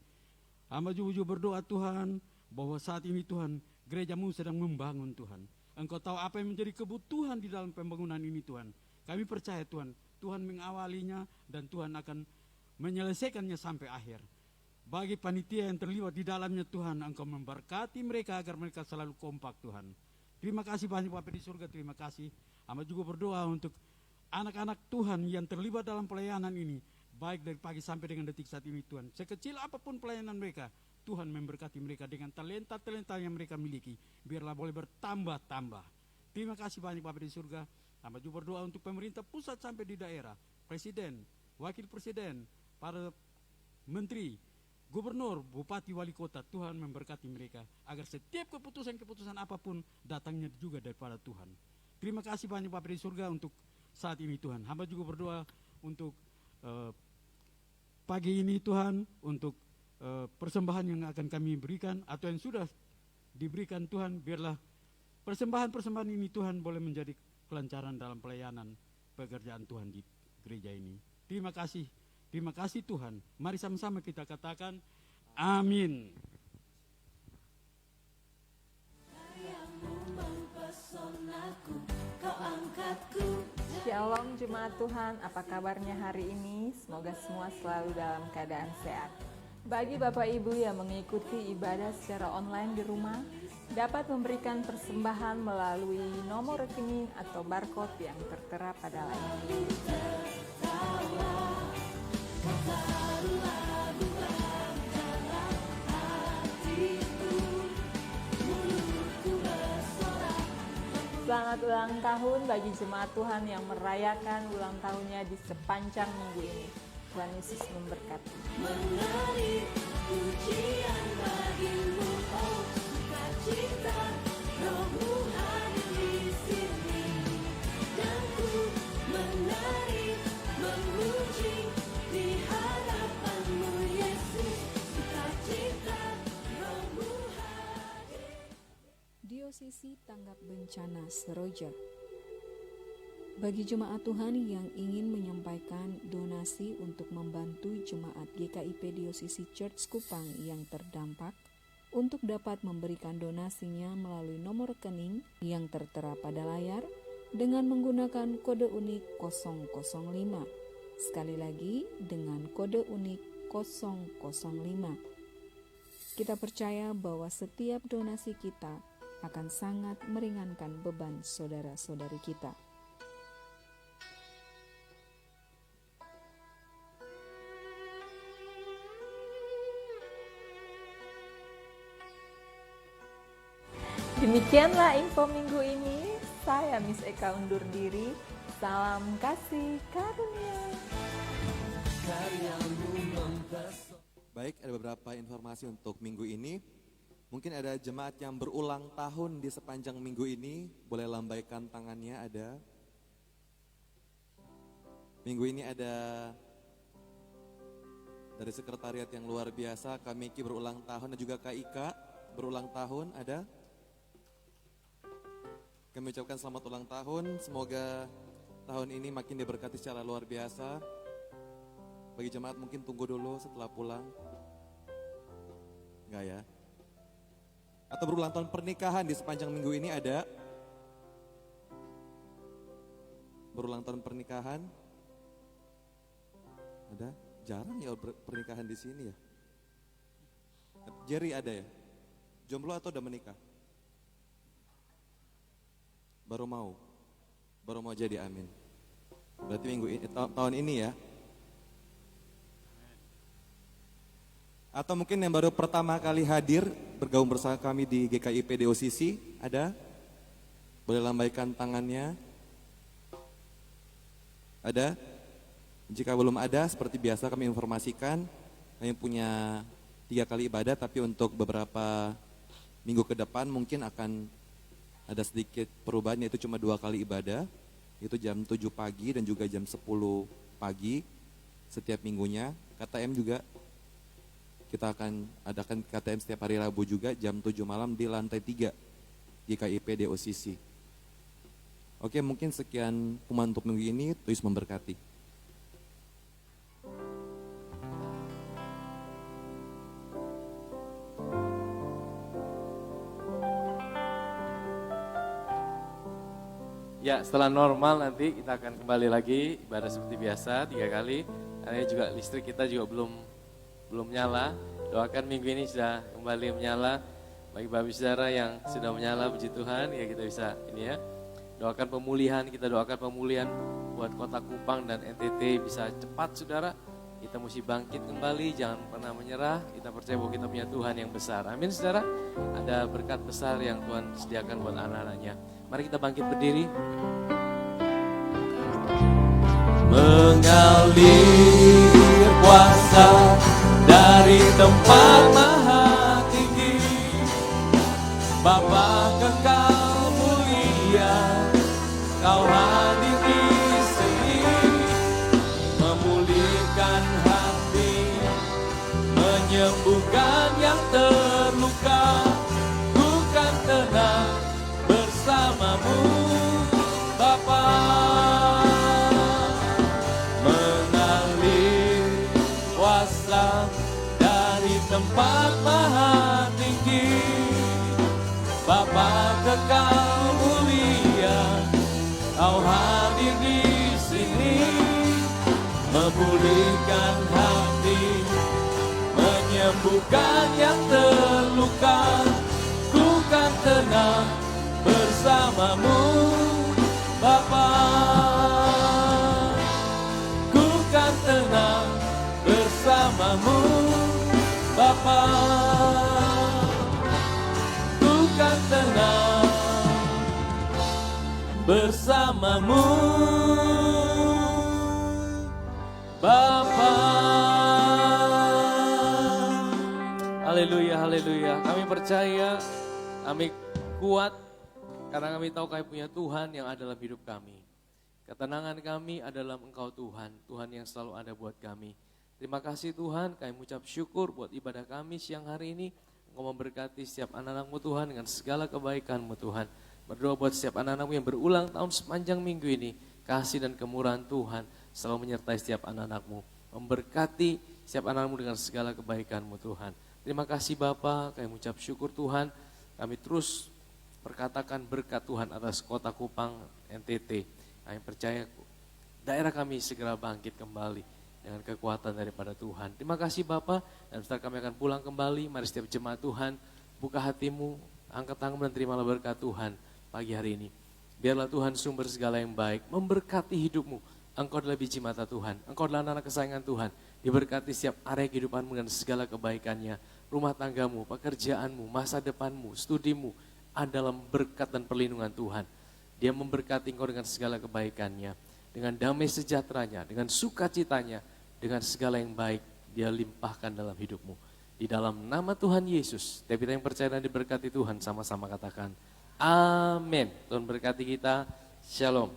Hamba juga berdoa Tuhan, bahwa saat ini Tuhan, gereja-Mu sedang membangun Tuhan. Engkau tahu apa yang menjadi kebutuhan di dalam pembangunan ini Tuhan. Kami percaya Tuhan, Tuhan mengawalinya dan Tuhan akan menyelesaikannya sampai akhir. Bagi panitia yang terlibat di dalamnya Tuhan, Engkau memberkati mereka agar mereka selalu kompak Tuhan. Terima kasih banyak Bapa di surga, terima kasih. Hamba juga berdoa untuk anak-anak Tuhan yang terlibat dalam pelayanan ini, baik dari pagi sampai dengan detik saat ini Tuhan. Sekecil apapun pelayanan mereka, Tuhan memberkati mereka dengan talenta-talenta yang mereka miliki. Biarlah boleh bertambah-tambah. Terima kasih banyak Bapa di surga. Hamba juga berdoa untuk pemerintah pusat sampai di daerah, presiden, wakil presiden, para menteri, gubernur, bupati, wali kota. Tuhan memberkati mereka agar setiap keputusan-keputusan apapun datangnya juga daripada Tuhan. Terima kasih banyak Bapa di surga untuk saat ini Tuhan. Hamba juga berdoa untuk pagi ini Tuhan, untuk persembahan yang akan kami berikan atau yang sudah diberikan Tuhan. Biarlah persembahan-persembahan ini Tuhan boleh menjadi kelancaran dalam pelayanan pekerjaan Tuhan di gereja ini. Terima kasih Tuhan. Mari sama-sama kita katakan amin. Shalom Jemaat Tuhan, apa kabarnya hari ini? Semoga semua selalu dalam keadaan sehat. Bagi Bapak Ibu yang mengikuti ibadah secara online di rumah, dapat memberikan persembahan melalui nomor rekening atau barcode yang tertera pada layar. Selamat ulang tahun bagi jemaat Tuhan yang merayakan ulang tahunnya di sepanjang minggu ini. Tuhan Yesus memberkati. Menari pujian bagimu, oh sukacita, Rohmu hadir di sini. Dan ku menari, memuji di hadapanmu Yesus, sukacita, Rohmu hadir. Diosesi Tanggap Bencana Seroja. Bagi jemaat Tuhan yang ingin menyampaikan donasi untuk membantu jemaat GKIP Diosesi Church Kupang yang terdampak, untuk dapat memberikan donasinya melalui nomor rekening yang tertera pada layar dengan menggunakan kode unik 005. Sekali lagi dengan kode unik 005. Kita percaya bahwa setiap donasi kita akan sangat meringankan beban saudara-saudari kita. Demikianlah info minggu ini. Saya Miss Eka undur diri. Salam kasih karunia. Baik, ada beberapa informasi untuk minggu ini. Mungkin ada jemaat yang berulang tahun di sepanjang minggu ini. Boleh lambaikan tangannya, ada. Minggu ini ada dari sekretariat yang luar biasa, Kak Miki berulang tahun dan juga Kak Ika berulang tahun, ada. Kami ucapkan selamat ulang tahun, semoga tahun ini makin diberkati secara luar biasa. Bagi jemaat mungkin tunggu dulu setelah pulang. Enggak ya? Atau berulang tahun pernikahan di sepanjang minggu ini ada. Berulang tahun pernikahan. Ada? Jarang ya pernikahan di sini ya. Jerry ada ya? Jomblo atau udah menikah? Baru mau jadi, amin. Berarti minggu ini, tahun ini ya. Atau mungkin yang baru pertama kali hadir bergabung bersama kami di GKIP DOCC, ada? Boleh lambaikan tangannya. Ada? Jika belum ada, seperti biasa kami informasikan, kami punya 3 kali ibadah, tapi untuk beberapa minggu ke depan mungkin akan ada sedikit perubahan, yaitu cuma 2 kali ibadah, itu jam 7 pagi dan juga jam 10 pagi setiap minggunya. KTM juga, kita akan adakan KTM setiap hari Rabu juga jam 7 malam di lantai 3 GKIP DOCC. Oke, mungkin sekian pengumuman untuk minggu ini, Tuhan memberkati. Ya, setelah normal nanti kita akan kembali lagi ibadah seperti biasa 3 kali. Karena juga listrik kita juga belum nyala. Doakan minggu ini sudah kembali menyala. Bagi bapak saudara yang sudah menyala, puji Tuhan, ya kita bisa ini ya. Doakan pemulihan, kita doakan pemulihan buat kota Kupang dan NTT bisa cepat saudara. Kita mesti bangkit kembali, jangan pernah menyerah. Kita percaya bahwa kita punya Tuhan yang besar. Amin saudara. Ada berkat besar yang Tuhan sediakan buat anak-anaknya. Mari kita bangkit berdiri. Mengalir kuasa dari tempat maha tinggi, Bapa kekal mulia, Kau hadir di sini, memulihkan hati, menyembuhkan yang terluka, ku kan tenang bersamamu, Bapa. Mengalir kuasa dari tempat maha tinggi, Bapa kekal mulia, Kau hadir di sini, memulihkan hati, menyembuhkan yang terluka, ku kan bersamamu Bapa, ku kan tenang bersamamu Bapa. Haleluya, haleluya. Kami percaya, kami kuat karena kami tahu kami punya Tuhan yang ada dalam hidup kami. Ketenangan kami adalah Engkau Tuhan, Tuhan yang selalu ada buat kami. Terima kasih Tuhan, kami mengucap syukur buat ibadah kami siang hari ini. Engkau memberkati setiap anak-anak-Mu Tuhan dengan segala kebaikan-Mu Tuhan. Berdoa buat setiap anak-anak-Mu yang berulang tahun sepanjang minggu ini. Kasih dan kemurahan Tuhan selalu menyertai setiap anak-anak-Mu. Memberkati setiap anak-anak-Mu dengan segala kebaikan-Mu Tuhan. Terima kasih Bapa, kami mengucap syukur Tuhan. Kami terus perkatakan berkat Tuhan atas kota Kupang, NTT. Kami percaya daerah kami segera bangkit kembali dengan kekuatan daripada Tuhan. Terima kasih Bapa, dan setelah kami akan pulang kembali, mari setiap jemaat Tuhan, buka hatimu, angkat tanganmu dan terimalah berkat Tuhan pagi hari ini. Biarlah Tuhan sumber segala yang baik, memberkati hidupmu. Engkau adalah biji mata Tuhan, engkau adalah anak kesayangan Tuhan. Diberkati setiap area kehidupanmu dengan segala kebaikannya. Rumah tanggamu, pekerjaanmu, masa depanmu, studimu, ada dalam berkat dan perlindungan Tuhan. Dia memberkati engkau dengan segala kebaikannya, dengan damai sejahteranya, dengan sukacitanya, dengan segala yang baik dia limpahkan dalam hidupmu. Di dalam nama Tuhan Yesus, kita yang percaya dan diberkati Tuhan sama-sama katakan, amin. Tuhan berkati kita, shalom.